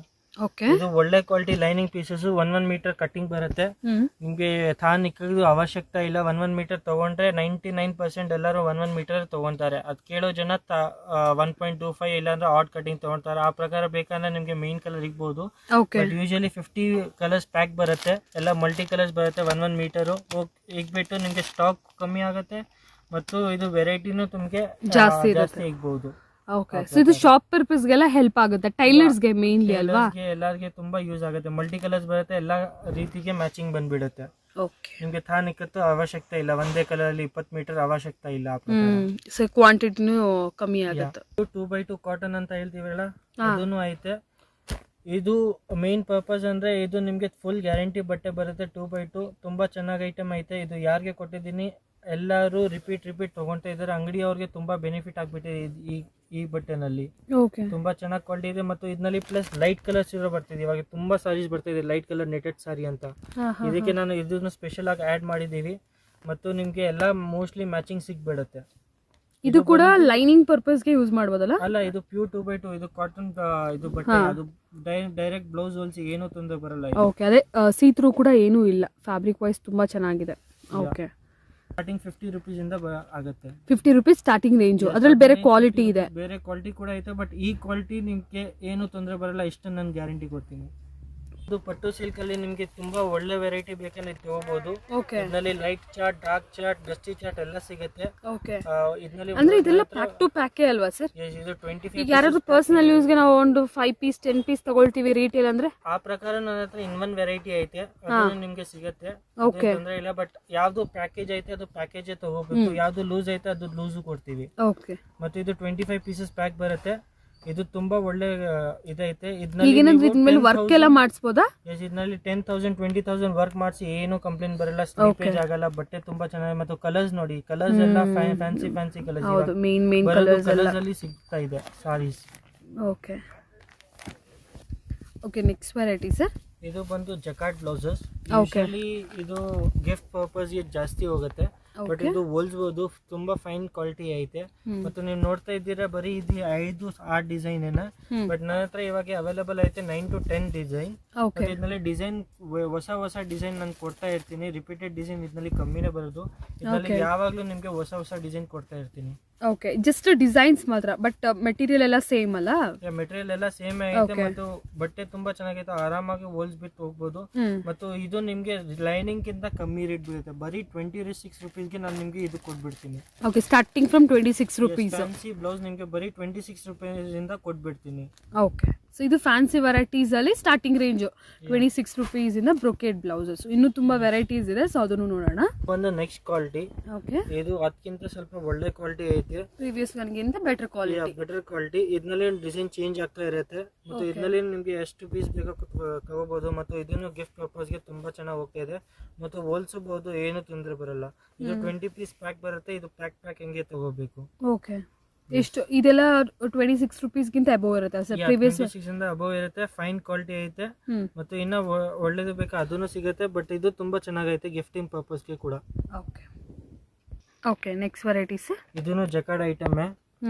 Okay. ಇದು ಒಳ್ಳೆ quality lining pieces 1 metre cutting ಬರುತ್ತೆ. ನಿಮ್ಗೆ ಥಾನ್ ಇಕ್ಕೋದು ಅವಶ್ಯಕತೆ ಇಲ್ಲ. 1 ಮೀಟರ್ ತಗೊಂಡ್ರೆ 99% ಎಲ್ಲರೂ 1 ಮೀಟರ್ ತಗೊಂತಾರೆ. ಅದ್ ಕೇಳೋ ಜನ 1.25 ಇಲ್ಲಾಂದ್ರೆ ಆಡ್ ಕಟಿಂಗ್ ತಗೊಂತಾರೆ. ಆ ಪ್ರಕಾರ ಬೇಕಂದ್ರೆ ನಿಮ್ಗೆ ಮೇನ್ ಕಲರ್ ಇಗ್ಬೋದು. ಬಟ್ ಯೂಶಲಿ 50 ಕಲರ್ಸ್ ಪ್ಯಾಕ್ ಬರುತ್ತೆ, ಎಲ್ಲ ಮಲ್ಟಿ ಕಲರ್ಸ್ ಬರುತ್ತೆ. 1 ಮೀಟರ್ ಇಗ್ಬಿಟ್ಟು ನಿಮ್ಗೆ ಸ್ಟಾಕ್ ಕಮ್ಮಿ ಆಗುತ್ತೆ ಮತ್ತು ಇದು ವೆರೈಟಿನೂ ನಿಮ್ಗೆ ಜಾಸ್ತಿ ಇಗ್ಬೋದು. ಓಕೆ. ಸೊ ಇದು ಶಾಪ್ ಪರ್ಪಸ್ ಗೆಲ್ಲ ಹೆಲ್ಪ್ ಆಗುತ್ತೆ, ಟೈಲರ್ಸ್ ಗೆ ಮೇನ್ಲಿ ಅಲ್ವಾ? ಎಲ್ಲರಿಗೆ ತುಂಬಾ ಯೂಸ್ ಆಗುತ್ತೆ. ಮಲ್ಟಿ ಕಲರ್ಸ್ ಬರುತ್ತೆ, ಎಲ್ಲಾ ರೀತಿಗೆ ಮ್ಯಾಚಿಂಗ್ ಬಂದ್ಬಿಡುತ್ತೆ. ಓಕೆ. ನಿಮ್ಗೆ ಥಾನ್ ಇಕ್ಕತ್ತು ಅವಶ್ಯಕತೆ ಇಲ್ಲ, ಒಂದೇ ಕಲರ್ ಅಲ್ಲಿ 20 ಮೀಟರ್ ಅವಶ್ಯಕತೆ ಇಲ್ಲ. ಸೊ ಕ್ವಾಂಟಿಟಿನೂ ಕಮ್ಮಿ ಆಗುತ್ತೆ. 2x2 ಕಾಟನ್ ಅಂತ ಹೇಳ್ತೀವಲ್ಲ, ಇದನ್ನು ಐತೆ. ಇದು ಮೇನ್ ಪರ್ಪಸ್ ಅಂದ್ರೆ ಇದು ನಿಮ್ಗೆ ಫುಲ್ ಗ್ಯಾರಂಟಿ ಬಟ್ಟೆ ಬರುತ್ತೆ. 2x2 ತುಂಬಾ ಚೆನ್ನಾಗಿ ಐಟಮ್ ಐತೆ. ಇದು ಯಾರಿಗೆ ಕೊಟ್ಟಿದ್ದೀನಿ, ಎಲ್ಲರೂ ರಿಪೀಟ್ ತಗೊಂತಾ ಇದ್ದಾರೆ. ಅಂಗಡಿಯವ್ರಿಗೆ ತುಂಬಾ ಬೆನಿಫಿಟ್ ಆಗ್ಬಿಟ್ಟಿದೆ ಈ ಬಟ್ಟೆನಲ್ಲಿ. ತುಂಬಾ ಚೆನ್ನಾಗಿ ಕ್ವಾಲಿಟಿ ಇದೆ ಮತ್ತು ಇದರಲ್ಲಿ ಪ್ಲಸ್ ಲೈಟ್ ಕಲರ್ಸ್ ಇರೋ ಬರ್ತಿದೆ. ಇವಾಗ ತುಂಬಾ ಸಾರೀಸ್ ಬರ್ತಿದೆ ಲೈಟ್ ಕಲರ್ ನೆಟೆಡ್ ಸಾರಿ ಅಂತ. ಇದಕ್ಕೆ ನಾನು ಇದನ್ನು ಸ್ಪೆಷಲ್ ಆಗಿ ಆಡ್ ಮಾಡಿದೀವಿ ಮತ್ತು ನಿಮ್ಗೆ ಎಲ್ಲ ಮೋಸ್ಟ್ಲಿ ಮ್ಯಾಚಿಂಗ್ ಸಿಗ್ಬಿಡುತ್ತೆ. ಇದು ಕೂಡ ಲೈನಿಂಗ್ ಪರ್ಪಸ್ ಗೆ ಯೂಸ್ ಮಾಡಬಹುದಲ್ಲ? ಅಲ್ಲ, ಇದು ಪ್ಯೂರ್ 2x2, ಇದು ಕಾಟನ್ ಇದು ಬಟ್ಟೆ. ಅದು ಡೈರೆಕ್ಟ್ ಬ್ಲೌಸ್ ಹೋಲ್ಸ್ ಏನೂ ತೊಂದರೆ ಬರಲ್ಲ. ಓಕೆ. ಅದೇ ಸೀ ಥ್ರೂ ಕೂಡ ಏನೂ ಇಲ್ಲ, ಫ್ಯಾಬ್ರಿಕ್ ವೈಸ್ ತುಂಬಾ ಚೆನ್ನಾಗಿದೆ. ಓಕೆ. ಸ್ಟಾರ್ಟಿಂಗ್ 50 ರೂಪೀಸ್ ಇಂದ ಆಗುತ್ತೆ. 50 ರೂಪೀಸ್ ಸ್ಟಾರ್ಟಿಂಗ್ ರೇಂಜ್. ಅದ್ರಲ್ಲಿ ಬೇರೆ ಕ್ವಾಲಿಟಿ ಇದೆ, ಬೇರೆ ಕ್ವಾಲಿಟಿ ಕೂಡ ಐತೆ. ಬಟ್ ಈ ಕ್ವಾಲಿಟಿ ನಿಮ್ಗೆ ಏನು ತೊಂದರೆ ಬರಲ್ಲ, ಇಷ್ಟು ನಾನು ಗ್ಯಾರಂಟಿ ಕೊಡ್ತೀನಿ. ಇದು ಪಟ್ಟು ಸಿಲ್ಕ್ ಅಲ್ಲಿ ನಿಮ್ಗೆ ತುಂಬಾ ಒಳ್ಳೆ ವೆರೈಟಿ ಬೇಕಂದ್ರೆ ತಗೋಬಹುದು. ಇದರಲ್ಲಿ light chart, dark chart, dusty chart ಎಲ್ಲ ಸಿಗುತ್ತೆ. ಇದರಲ್ಲಿ ಅಂದ್ರೆ ಇದೆಲ್ಲ ಪ್ಯಾಕ್ ಟು ಪ್ಯಾಕೇ ಅಲ್ವಾ ಸರ್? ಇದು 25. ಈಗ ಯಾರಾದ್ರೂ ಪರ್ಸನಲ್ ಯೂಸ್ ಗೆ ನಾವು ಒಂದು 5 ಪೀಸ್ 10 ಪೀಸ್ ತಗೊಳ್ತೀವಿ ರಿಟೇಲ್ ಅಂದ್ರೆ, ಆ ಪ್ರಕಾರ ನನ್ನ ಹತ್ರ ಇನ್ ವೆರೈಟಿ ಐತೆ, ಅದು ನಿಮ್ಗೆ ಸಿಗುತ್ತೆ, ತೊಂದರೆ ಇಲ್ಲ. ಬಟ್ ಯಾವ್ದು ಪ್ಯಾಕೇಜ್ ಐತೆ ಅದು ಪ್ಯಾಕೇಜ್ ತಗೋಬೇಕು, ಯಾವ್ದು ಲೂಸ್ ಐತೆ ಅದು ಲೂಸ್ ಕೊಡ್ತೀವಿ. ಮತ್ತೆ ಇದು 25 ಪೀಸಸ್ ಪ್ಯಾಕ್ ಬರುತ್ತೆ. ಇದು ತುಂಬಾ ಒಳ್ಳೆ ಇದೈತೆ. ಇದರಲ್ಲಿ ವರ್ಕ್ ಎಲ್ಲ ಮಾಡಿಸಬಹುದಾ? ಇದರಲ್ಲಿ 10,000 20,000 ವರ್ಕ್ ಮಾಡಿಸಿ ಏನು ಕಂಪ್ಲೇಂಟ್ ಬರಲ್ಲ, ಸ್ಲಿಪೇಜ್ ಆಗಲ್ಲ. ಬಟ್ಟೆ ತುಂಬಾ ಚೆನ್ನಾಗಿ ಮತ್ತು ಕಲರ್ಸ್ ನೋಡಿ, ಕಲರ್ಸ್ ಎಲ್ಲ ಫ್ಯಾನ್ಸಿ ಕಲರ್ಸ್ ಮೇನ್ ಕಲರ್ಸ್ ಅಲ್ಲಿ ಸಿಗ್ತಾ ಇದೆ sarees. Okay. Next variety sir, ಇದು ಬಂದು ಜಕಾರ್ಡ್ ಬ್ಲೌಸಸ್. ಯೂಶಲಿ ಇದು ಗಿಫ್ಟ್ ಪರ್ಪಸ್ ಜಾಸ್ತಿ ಹೋಗುತ್ತೆ. ಬಟ್ ಇದು ಹೋಲ್ಸ್ಬೋದು, ತುಂಬಾ ಫೈನ್ ಕ್ವಾಲಿಟಿ ಐತೆ. ಮತ್ತು ನೀವು ನೋಡ್ತಾ ಇದ್ದೀರಾ ಬರೀ ಇದು 5-6 ಡಿಸೈನ್ ಏನ. ಬಟ್ ನನ್ನ ಹತ್ರ ಇವಾಗ ಅವೈಲೇಬಲ್ ಐತೆ 9 to 10 ಡಿಸೈನ್. ಇದರಲ್ಲಿ ಡಿಸೈನ್ ಹೊಸ ಡಿಸೈನ್ ನಾನು ಕೊಡ್ತಾ ಇರ್ತೀನಿ. ರಿಪೀಟೆಡ್ ಡಿಸೈನ್ ಇದರಲ್ಲಿ ಕಮ್ಮಿನೇ ಬರೋದು. ಇದರಲ್ಲಿ ಯಾವಾಗ್ಲೂ ನಿಮ್ಗೆ ಹೊಸ ಡಿಸೈನ್ ಕೊಡ್ತಾ ಇರ್ತೀನಿ. ಓಕೆ. ಜಸ್ಟ್ ಡಿಸೈನ್ಸ್ ಮಾತ್ರ, ಬಟ್ ಮೆಟೀರಿಯಲ್ ಎಲ್ಲ ಸೇಮ್ ಅಲ್ಲ? ಮೆಟೀರಿಯಲ್ ಎಲ್ಲ ಸೇಮ್ ಐತೆ ಮತ್ತು ಬಟ್ಟೆ ತುಂಬಾ ಚೆನ್ನಾಗೈತೆ, ಆರಾಮಾಗಿ ಹೋಲ್ಸ್ಬಿಟ್ಟು ಹೋಗ್ಬೋದು. ಮತ್ತು ಇದು ನಿಮ್ಗೆ ಲೈನಿಂಗ್ ಗಿಂತ ಕಮ್ಮಿ ರೇಟ್ ಬೀಳುತ್ತೆ. ಬರೀ 26 ರೂಪೀಸ್ಗೆ ನಾನು ನಿಮ್ಗೆ ಇದು ಕೊಟ್ಬಿಡ್ತೀನಿ. Okay. Starting from 26 rupees. Fancy blouse ನಿಮ್ಗೆ ಬರೀ 26 ರೂಪೀಸ್ ಇಂದ ಕೊಟ್ಬಿಡ್ತೀನಿ. ಓಕೆ. ಸೊ ಇದು ಫ್ಯಾನ್ಸಿ ವೆರೈಟೀಸ್ ಅಲ್ಲಿ ಸ್ಟಾರ್ಟಿಂಗ್ ರೇಂಜ್ 26 ರೂಪೀಸ್ ಇಂದ ಬ್ರೊಕೇಡ್ ಬ್ಲೌಸಸ್. ಇನ್ನು ತುಂಬಾ ವೆರೈಟೀಸ್ ಇದೆ, ಸೊ ಅದನ್ನು ನೋಡೋಣ. ಒಂದು ನೆಕ್ಸ್ಟ್ ಕ್ವಾಲಿಟಿ. ಓಕೆ. ಇದು ಅದಕ್ಕಿಂತ ಸ್ವಲ್ಪ ಒಳ್ಳೆ ಕ್ವಾಲಿಟಿ ಐತೆ, ಪ್ರೀವಿಯಸ್ ಒನ್ಗಿಂತ ಬೆಟರ್ ಕ್ವಾಲಿಟಿ. ಇದರಲ್ಲಿ ಡಿಸೈನ್ ಚೇಂಜ್ ಆಗ್ತಾ ಇರುತ್ತೆ ಮತ್ತು ಇದರಲ್ಲಿ ನಿಮ್ಗೆ ಎಷ್ಟು ಪೀಸ್ ಬೇಕು ತಗೋಬಹುದು. ಮತ್ತು ಇದನ್ನು ಗಿಫ್ಟ್ ಪರ್ಪಸ್ಗೆ ತುಂಬಾ ಚೆನ್ನಾಗಿ ಹೋಗ್ತಾ ಇದೆ ಮತ್ತು ಹೋಲ್ಸಬಹುದು, ಏನು ತೊಂದರೆ ಬರಲ್ಲ. ಇದು 20 ಪೀಸ್ ಪ್ಯಾಕ್ ಬರುತ್ತೆ. ಇದು ಪ್ಯಾಕ್ ಹೆಂಗೆ ತಗೋಬೇಕು. ಓಕೆ. ಎಷ್ಟು ಇದೆಲ್ಲ 26 ರೂಪೀಸ್ ಗಿಂತ ಅಬೋವ್ ಇರುತ್ತೆ ಸರ್? ಪ್ರೀವಿಯಸ್ 26 ಇಂದ ಅಬೋವ್ ಇರುತ್ತೆ. ಫೈನ್ ಕ್ವಾಲಿಟಿ ಐತೆ ಮತ್ತು ಇನ್ನ ಒಳ್ಳೇದು ಬೇಕಾ ಅದನ್ನು ಸಿಗುತ್ತೆ. ಬಟ್ ಇದು ತುಂಬಾ ಚೆನ್ನಾಗೈತೆ ಗಿಫ್ಟಿಂಗ್ ಪರ್ಪಸ್ಗೆ ಕೂಡ. ಓಕೆ. ನೆಕ್ಸ್ಟ್ ವೆರೈಟೀಸ್, ಇದನ್ನು ಜಕಾರ್ಡ್ ಐಟಮ್.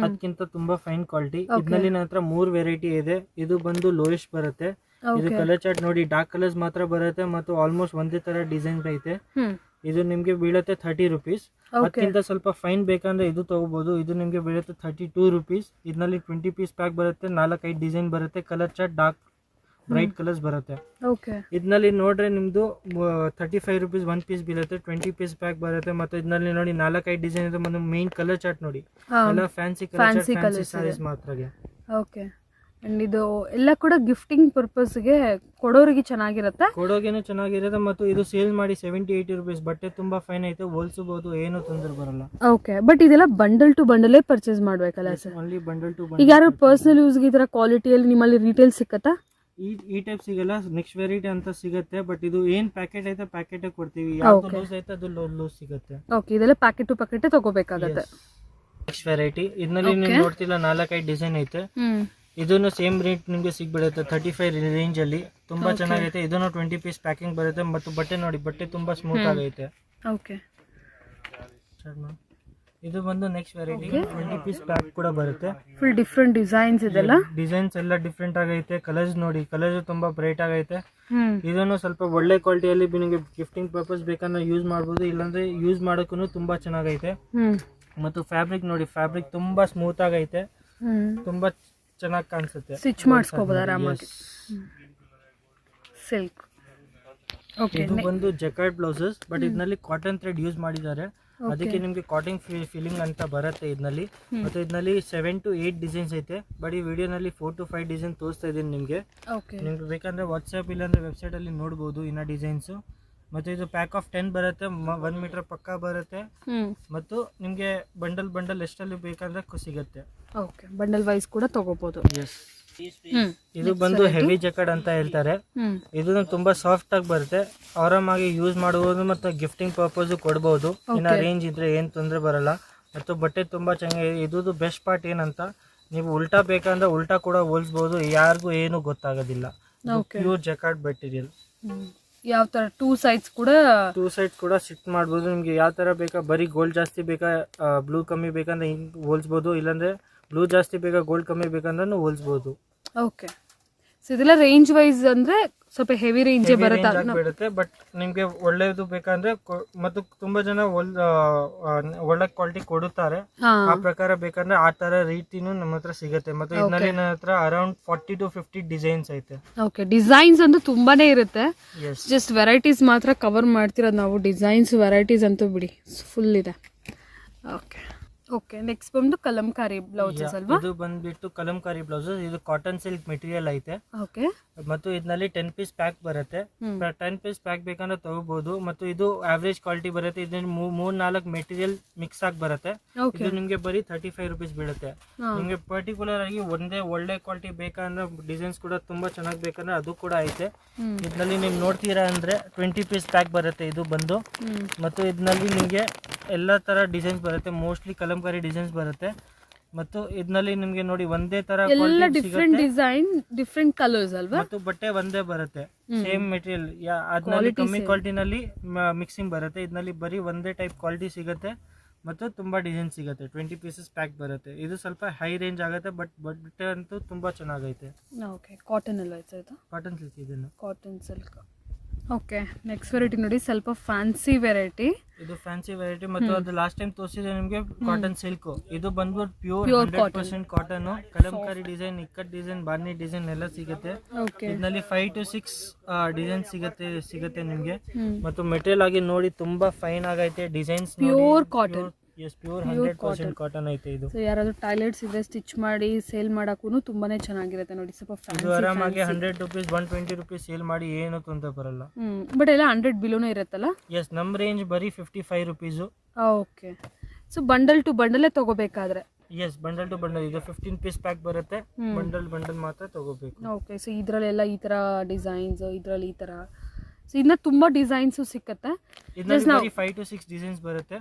ಅದಕ್ಕಿಂತ ತುಂಬಾ ಫೈನ್ ಕ್ವಾಲಿಟಿ. ಇದರಲ್ಲಿ ನನ್ನ ಹತ್ರ 3 ವೆರೈಟಿ ಇದೆ. ಇದು ಬಂದು ಲೋಯೆಸ್ಟ್ ಬರುತ್ತೆ. ಇದು ಕಲರ್ ಚಾರ್ಟ್ ನೋಡಿ, ಡಾರ್ಕ್ ಕಲರ್ಸ್ ಮಾತ್ರ ಬರುತ್ತೆ ಮತ್ತು ಆಲ್ಮೋಸ್ಟ್ ಒಂದೇ ತರ ಡಿಸೈನ್ ಐತೆ. ಇದು ನಿಮ್ಗೆ ಬೀಳುತ್ತೆ 30 ರೂಪೀಸ್. ಅದಕ್ಕಿಂತ ಸ್ವಲ್ಪ ಫೈನ್ ಬೇಕಂದ್ರೆ ಇದು ತಗೋಬಹುದು. ಇದು ನಿಮ್ಗೆ ಬೀಳುತ್ತೆ 32 ರೂಪೀಸ್. ಇದರಲ್ಲಿ 20 ಪೀಸ್ ಪ್ಯಾಕ್ ಬರುತ್ತೆ, 4-5 ಡಿಸೈನ್ ಬರುತ್ತೆ, colour chart dark bright colours ಬರುತ್ತೆ. ಇದರಲ್ಲಿ ನೋಡ್ರೆ ನಿಮ್ದು 35 ರೂಪೀಸ್ 1 ಪೀಸ್ ಬೀಳುತ್ತೆ. 20 ಪೀಸ್ ಪ್ಯಾಕ್ ಬರುತ್ತೆ ಮತ್ತು ಇದರಲ್ಲಿ ನೋಡಿ 4-5 ಡಿಸೈನ್ ಇದೆ. ಮತ್ತು ಮೇನ್ ಕಲರ್ ಚಾರ್ಟ್ ನೋಡಿ, ಎಲ್ಲ ಫ್ಯಾನ್ಸಿ ಕಲರ್ ಸಾರೀಸ್ ಮಾತ್ರ. ಓಕೆ. ಅಂಡ್ ಇದು ಎಲ್ಲ ಕೂಡ ಗಿಫ್ಟಿಂಗ್ ಪರ್ಪಸ್ಗೆ ಕೊಡೋರಿಗೆ ಚೆನ್ನಾಗಿರುತ್ತೆ, ಕೊಡೋಗೇನು ಚೆನ್ನಾಗಿರುತ್ತೆ. ಮತ್ತು ಇದು ಸೇಲ್ ಮಾಡಿ 70-80 ರೂಪೀಸ್. ಬಟ್ಟೆ ತುಂಬಾ ಫೈನ್ ಐತೆ, ಹೋಲ್ಸಬಹುದು, ಏನು ತೊಂದರೆ ಬರಲ್ಲ. ಓಕೆ. ಬಟ್ ಇದೆಲ್ಲ ಬಂಡಲ್ ಟು ಬಂಡಲೇ ಪರ್ಚೇಸ್ ಮಾಡ್ಬೇಕಲ್ಲ ಸರ್? ಓನ್ಲಿ ಬಂಡಲ್ ಟು ಈಗ ಯಾರು ಪರ್ಸನಲ್ ಯೂಸ್ಗೆ ಈ ತರ ಕ್ವಾಲಿಟಿಯಲ್ಲಿ ನಿಮ್ಮಲ್ಲಿ ರಿಟೇಲ್ ಸಿಕ್ಕತ್ತಾ? ಈ ಟೈಪ್ ಸಿಗಲ್ಲ, ನೆಕ್ಸ್ಟ್ ವೆರೈಟಿ ಅಂತ ಸಿಗುತ್ತೆ. ಬಟ್ ಇದು ಏನ್ ಪ್ಯಾಕೆಟ್ ಐತೆ ಪ್ಯಾಕೆಟ್ ಕೊಡ್ತೀವಿ, ಯಾವ್ದು ಲೂಸ್ ಐತೆ ಅದು ಲೂಸ್ ಸಿಗುತ್ತೆ. ಓಕೆ. ಇದೆಲ್ಲ ಪ್ಯಾಕೆಟ್ ಟು ಪ್ಯಾಕೆಟ್ ತಗೋಬೇಕಾಗತ್ತೆ. ನೆಕ್ಸ್ಟ್ ವೆರೈಟಿ, ಇದರಲ್ಲಿ ನೀವು ನೋಡ್ತಿಲ್ಲ 4-5 ಡಿಸೈನ್ ಐತೆ. ಇದನ್ನು ಸೇಮ್ ರೇಟ್ ನಿಮ್ಗೆ ಸಿಗ್ಬಿಡುತ್ತೆ 35 ರೇಂಜ್ ಅಲ್ಲಿ. ತುಂಬಾ ಚೆನ್ನಾಗೈತೆ. ಇದನ್ನು 20 ಪೀಸ್ ಪ್ಯಾಕಿಂಗ್ ಬರುತ್ತೆ ಮತ್ತು ಬಟ್ಟೆ ನೋಡಿ, ಬಟ್ಟೆ ತುಂಬಾ ಸ್ಮೂತ್ ಆಗೈತೆ. ಓಕೆ. ಇದು ಬಂದು ನೆಕ್ಸ್ಟ್ ವೆರೈಟಿ 20 ಪೀಸ್ ಪ್ಯಾಕ್ ಕೂಡ ಬರುತ್ತೆ. ಫುಲ್ ಡಿಫ್ರೆಂಟ್ ಡಿಸೈನ್ಸ್ ಇದೆಲ್ಲ. ಡಿಸೈನ್ಸ್ ಎಲ್ಲ ಡಿಫ್ರೆಂಟ್ ಆಗೈತೆ. ಕಲರ್ಸ್ ನೋಡಿ, ಕಲರ್ಸ್ ತುಂಬಾ ಬ್ರೈಟ್ ಆಗೈತೆ. ಇದನ್ನು ಸ್ವಲ್ಪ ಒಳ್ಳೆ ಕ್ವಾಲಿಟಿಯಲ್ಲಿ ನಿಮಗೆ ಗಿಫ್ಟಿಂಗ್ ಪರ್ಪಸ್ ಬೇಕಂದ್ರೆ ಯೂಸ್ ಮಾಡಬಹುದು, ಇಲ್ಲಾಂದ್ರೆ ಯೂಸ್ ಮಾಡೋಕ್ಕೂ ತುಂಬಾ ಚೆನ್ನಾಗೈತೆ. ಮತ್ತು ಫ್ಯಾಬ್ರಿಕ್ ನೋಡಿ, ಫ್ಯಾಬ್ರಿಕ್ ತುಂಬಾ ಸ್ಮೂತ್ ಆಗೈತೆ, ತುಂಬಾ ಚೆನ್ನಾಗಿ ಕಾಣಿಸುತ್ತೆ. ಸ್ಟಿಚ್ ಮಾಡಿಸ್ಕೋಬಹುದು ಆರಾಮಾಗಿ. ಸಿಲ್ಕ್. ಇದು ಬಂದು ಜಕಾರ್ಡ್ ಬ್ಲೌಸಸ್, ಬಟ್ ಇದರಲ್ಲಿ ಕಾಟನ್ ಥ್ರೆಡ್ ಯೂಸ್ ಮಾಡಿದ್ದಾರೆ, ಅದಕ್ಕೆ ನಿಮ್ಗೆ ಕಾಟನ್ ಫೀಲಿಂಗ್ ಅಂತ ಬರುತ್ತೆ ಇದರಲ್ಲಿ. ಮತ್ತೆ ಇದರಲ್ಲಿ 7 to 8 ಡಿಸೈನ್ಸ್ ಐತೆ, ಬಟ್ ಈ ವಿಡಿಯೋನಲ್ಲಿ 4 to 5 ಡಿಸೈನ್ ತೋರಿಸ್ತಾ ಇದೀನಿ ನಿಮ್ಗೆ. ನಿಮ್ಗೆ ಬೇಕಂದ್ರೆ ವಾಟ್ಸ್ಆಪ್ ಇಲ್ಲಾಂದ್ರೆ ವೆಬ್ಸೈಟ್ ಅಲ್ಲಿ ನೋಡಬಹುದು ಇನ್ನ ಡಿಸೈನ್ಸ್. ಮತ್ತೆ ಇದು ಪ್ಯಾಕ್ ಆಫ್ 10 ಬರುತ್ತೆ, 1 ಮೀಟರ್ ಪಕ್ಕ ಬರುತ್ತೆ. ಮತ್ತು ನಿಮ್ಗೆ ಬಂಡಲ್ ಎಷ್ಟಲ್ಲಿ ಬೇಕಂದ್ರೆ ಸಿಗುತ್ತೆ. ಬಂಡಲ್ ವೈಸ್ ಕೂಡ ತಗೋಬಹುದು. ಇದು ಬಂದು ಹೆವಿ ಜಕಾರ್ಡ್ ಅಂತ ಹೇಳ್ತಾರೆ. ಇದು ತುಂಬಾ ಸಾಫ್ಟ್ ಆಗಿ ಬರುತ್ತೆ, ಆರಾಮಾಗಿ ಯೂಸ್ ಮಾಡಬಹುದು, ಮತ್ತೆ ಗಿಫ್ಟಿಂಗ್ ಪರ್ಪಸ್ ಕೊಡಬಹುದು. ಇನ್ನ ರೇಂಜ್ ಇದ್ರೆ ಏನ್ ತೊಂದ್ರೆ ಬರಲ್ಲ. ಮತ್ತು ಬಟ್ಟೆ ತುಂಬಾ ಚೆನ್ನಾಗಿ. ಇದು ಬೆಸ್ಟ್ ಪಾರ್ಟ್ ಏನಂತ, ನೀವು ಉಲ್ಟಾ ಬೇಕಂದ್ರೆ ಉಲ್ಟಾ ಕೂಡ ಹೋಲಿಸಬಹುದು, ಯಾರಿಗೂ ಏನು ಗೊತ್ತಾಗೋದಿಲ್ಲ. Pure jacquard material. ಯಾವ ತರ ಟೂ ಸೈಡ್ಸ್ ಕೂಡ ಸ್ಟಿಚ್ ಮಾಡಬಹುದು. ನಿಮ್ಗೆ ಯಾವ ತರ ಬೇಕಾ, ಬರೀ ಗೋಲ್ಡ್ ಜಾಸ್ತಿ ಬೇಕಾ, ಬ್ಲೂ ಕಮ್ಮಿ ಬೇಕಂದ್ರೆ ಹಿಂಗ್ ಹೋಲಿಸಬಹುದು, ಇಲ್ಲಾಂದ್ರೆ ಬ್ಲೂ ಜಾಸ್ತಿ ಬೇಕಾ, ಗೋಲ್ಡ್ ಕಮ್ಮಿ ಬೇಕಂದ್ರೆ ಹೋಲಿಸಬಹುದು. ಓಕೆ. ಸೊ ಇದೆಲ್ಲ ರೇಂಜ್ ವೈಸ್ ಅಂದ್ರೆ ಸ್ವಲ್ಪ ಹೆವಿ ರೇಂಜ್ ಬರುತ್ತೆ. ಬಟ್ ನಿಮ್ಗೆ ಒಳ್ಳೇದು ಬೇಕಂದ್ರೆ ಮತ್ತು ತುಂಬಾ ಜನ ಒಳ್ಳೆ ಕ್ವಾಲಿಟಿ ಕೊಡುತ್ತಾರೆ, ಆ ಪ್ರಕಾರ ಬೇಕಂದ್ರೆ ಆ ತರ ರೀತಿನೂ ನಮ್ಮ ಹತ್ರ ಸಿಗುತ್ತೆ. ಮತ್ತೆ ಇದರಲ್ಲಿ ನನ್ನ ಹತ್ರ ಅರೌಂಡ್ 40 to 50 ಡಿಸೈನ್ಸ್ ಐತೆ. ಓಕೆ. ಡಿಸೈನ್ಸ್ ಅಂತೂ ತುಂಬಾನೇ ಇರುತ್ತೆ, ಜಸ್ಟ್ ವೆರೈಟೀಸ್ ಮಾತ್ರ ಕವರ್ ಮಾಡ್ತಿರೋದು ನಾವು. ಡಿಸೈನ್ಸ್ ವೆರೈಟೀಸ್ ಅಂತೂ ಬಿಡಿ ಫುಲ್ ಇದೆ. ಓಕೆ. ನೆಕ್ಸ್ಟ್ ಬಂದು ಕಲಂಕಾರಿ ಬ್ಲೌಸಸ್ ಅಲ್ವಾ? ಇದು ಬಂದ್ಬಿಟ್ಟು ಕಲಂಕಾರಿ ಬ್ಲೌಸಸ್. ಇದು ಕಾಟನ್ ಸಿಲ್ಕ್ ಮೆಟೀರಿಯಲ್ ಐತೆ. ಓಕೆ. ಮತ್ತು ಇದರಲ್ಲಿ 10 ಪೀಸ್ ಪ್ಯಾಕ್ ಬರುತ್ತೆ. 10 ಪೀಸ್ ಪ್ಯಾಕ್ ಬೇಕಂದ್ರೆ ತಗೋಬಹುದು. ಮತ್ತು ಇದು ಆವರೇಜ್ ಕ್ವಾಲಿಟಿ ಬರುತ್ತೆ. ಇದನ್ನ 3-4 ಮೆಟೀರಿಯಲ್ ಮಿಕ್ಸ್ ಆಗಿ ಬರುತ್ತೆ. ಇದು ನಿಮ್ಗೆ ಬರೀ 35 rupees ಬೀಳುತ್ತೆ. ನಿಮ್ಗೆ ಪರ್ಟಿಕ್ಯುಲರ್ ಆಗಿ ಒಂದೇ ಒಳ್ಳೆ ಕ್ವಾಲಿಟಿ ಬೇಕಂದ್ರೆ, ಡಿಸೈನ್ಸ್ ಕೂಡ ತುಂಬಾ ಚೆನ್ನಾಗಿ ಬೇಕಂದ್ರೆ ಅದು ಕೂಡ ಐತೆ. ಇದರಲ್ಲಿ ನೀವು ನೋಡ್ತೀರಾ ಅಂದ್ರೆ 20 ಪೀಸ್ ಪ್ಯಾಕ್ ಬರುತ್ತೆ ಇದು ಬಂದು. ಮತ್ತು ಇದರಲ್ಲಿ ನಿಮ್ಗೆ ಎಲ್ಲಾ ತರ ಡಿಸೈನ್ಸ್ ಬರುತ್ತೆ, ಮೋಸ್ಟ್ಲಿ ಕಲಂಕಾರಿ ಡಿಸೈನ್ಸ್ ಬರುತ್ತೆ. ಮತ್ತು ಇದರಲ್ಲಿ ನಿಮ್ಗೆ ನೋಡಿ ಒಂದೇ ತರ ಎಲ್ಲ ಡಿಫರೆಂಟ್ ಡಿಸೈನ್, ಡಿಫರೆಂಟ್ ಕಲರ್ಸ್ ಅಲ್ವಾ? ಮತ್ತು ಬಟ್ಟೆ ಒಂದೇ ಬರುತ್ತೆ, ಸೇಮ್ ಮೆಟೀರಿಯಲ್. ಅದರಲ್ಲಿ ಕಮ್ಮಿ ಕ್ವಾಲಿಟಿನಲ್ಲಿ ಮಿಕ್ಸಿಂಗ್ ಬರುತ್ತೆ. ಇದರಲ್ಲಿ ಬರೀ ಒಂದೇ ಟೈಪ್ ಕ್ವಾಲಿಟಿ ಸಿಗುತ್ತೆ ಮತ್ತು ತುಂಬಾ ಡಿಸೈನ್ ಸಿಗುತ್ತೆ. 20 ಪೀಸಸ್ ಪ್ಯಾಕ್ ಬರುತ್ತೆ. ಇದು ಸ್ವಲ್ಪ ಹೈ ರೇಂಜ್ ಆಗುತ್ತೆ, ಬಟ್ ಬಟ್ಟೆ ಅಂತೂ ತುಂಬಾ ಚೆನ್ನಾಗೈತೆ. ಓಕೆ. ಕಾಟನ್ ಅಲ್ವಾ ಇದು? Cotton silk. ಇದನ್ನು cotton silk. Okay. Next variety ನೋಡಿ, ಸ್ವಲ್ಪ ಫ್ಯಾನ್ಸಿ ವೆರೈಟಿ. ಇದು ಫ್ಯಾನ್ಸಿ ವೆರೈಟಿ. ಮತ್ತು ಅದು ಲಾಸ್ಟ್ ಟೈಮ್ ತೋರಿಸಿದೆ ನಿಮ್ಗೆ ಕಾಟನ್ ಸಿಲ್ಕ್. ಇದು ಬಂದ್ಬಿಟ್ಟು pure 100% cotton. Kalamkari design, ikat design, ಬಾರ್ನಿ ಡಿಸೈನ್ ಎಲ್ಲ ಸಿಗುತ್ತೆ. ಇದರಲ್ಲಿ 5 to 6 ಡಿಸೈನ್ ಸಿಗುತ್ತೆ ನಿಮ್ಗೆ. ಮತ್ತು ಮೆಟೀರಿಯಲ್ ಆಗಿ ನೋಡಿ ತುಂಬಾ ಫೈನ್ ಆಗೈತೆ. Designs pure cotton. Pure 100% cotton ಐತೆ ಇದು. ಯಾರಾದ್ರೂ ಟೈಲರ್ಸ್ ಇದ್ರೆ ಸ್ಟಿಚ್ ಮಾಡಿ ಸೇಲ್ ಮಾಡಕ್ಕೂ ತುಂಬಾನೇ ಚೆನ್ನಾಗಿರುತ್ತೆ ನೋಡಿ. ಸ್ವಲ್ಪ ಫ್ಯಾನ್ಸಿ. ಇದು ಆರಾಮಾಗಿ 100 rupees 120 rupees ಸೇಲ್ ಮಾಡಿ ಏನು ತೊಂದರೆ ಬರಲ್ಲ. ಬಟ್ ಎಲ್ಲ 100 ಬಿಲೋನೇ ಇರುತ್ತಲ್ಲ? ಎಸ್, ನಮ್ ರೇಂಜ್ ಬರೀ 55 rupees. Okay. So bundle to bundle ತಗೋಬೇಕಾದ್ರೆ? Yes, bundle to bundle. ಇದು 15 ಪೀಸ್ ಪ್ಯಾಕ್ ಬರುತ್ತೆ. ಬಂಡಲ್ ಮಾತ್ರ ತಗೋಬೇಕು. ಓಕೆ. ಸೊ ಇದ್ರಲ್ಲೆಲ್ಲ ಈ ತರ ಡಿಸೈನ್ಸ್, ಇದ್ರಲ್ಲಿ ಈ ತರ. ಸೊ ಇನ್ನ ತುಂಬಾ ಡಿಸೈನ್ಸ್ ಸಿಕ್ಕತ್ತೆ. ಇದರಲ್ಲಿ 5 to 6 ಡಿಸೈನ್ಸ್ ಬರುತ್ತೆ.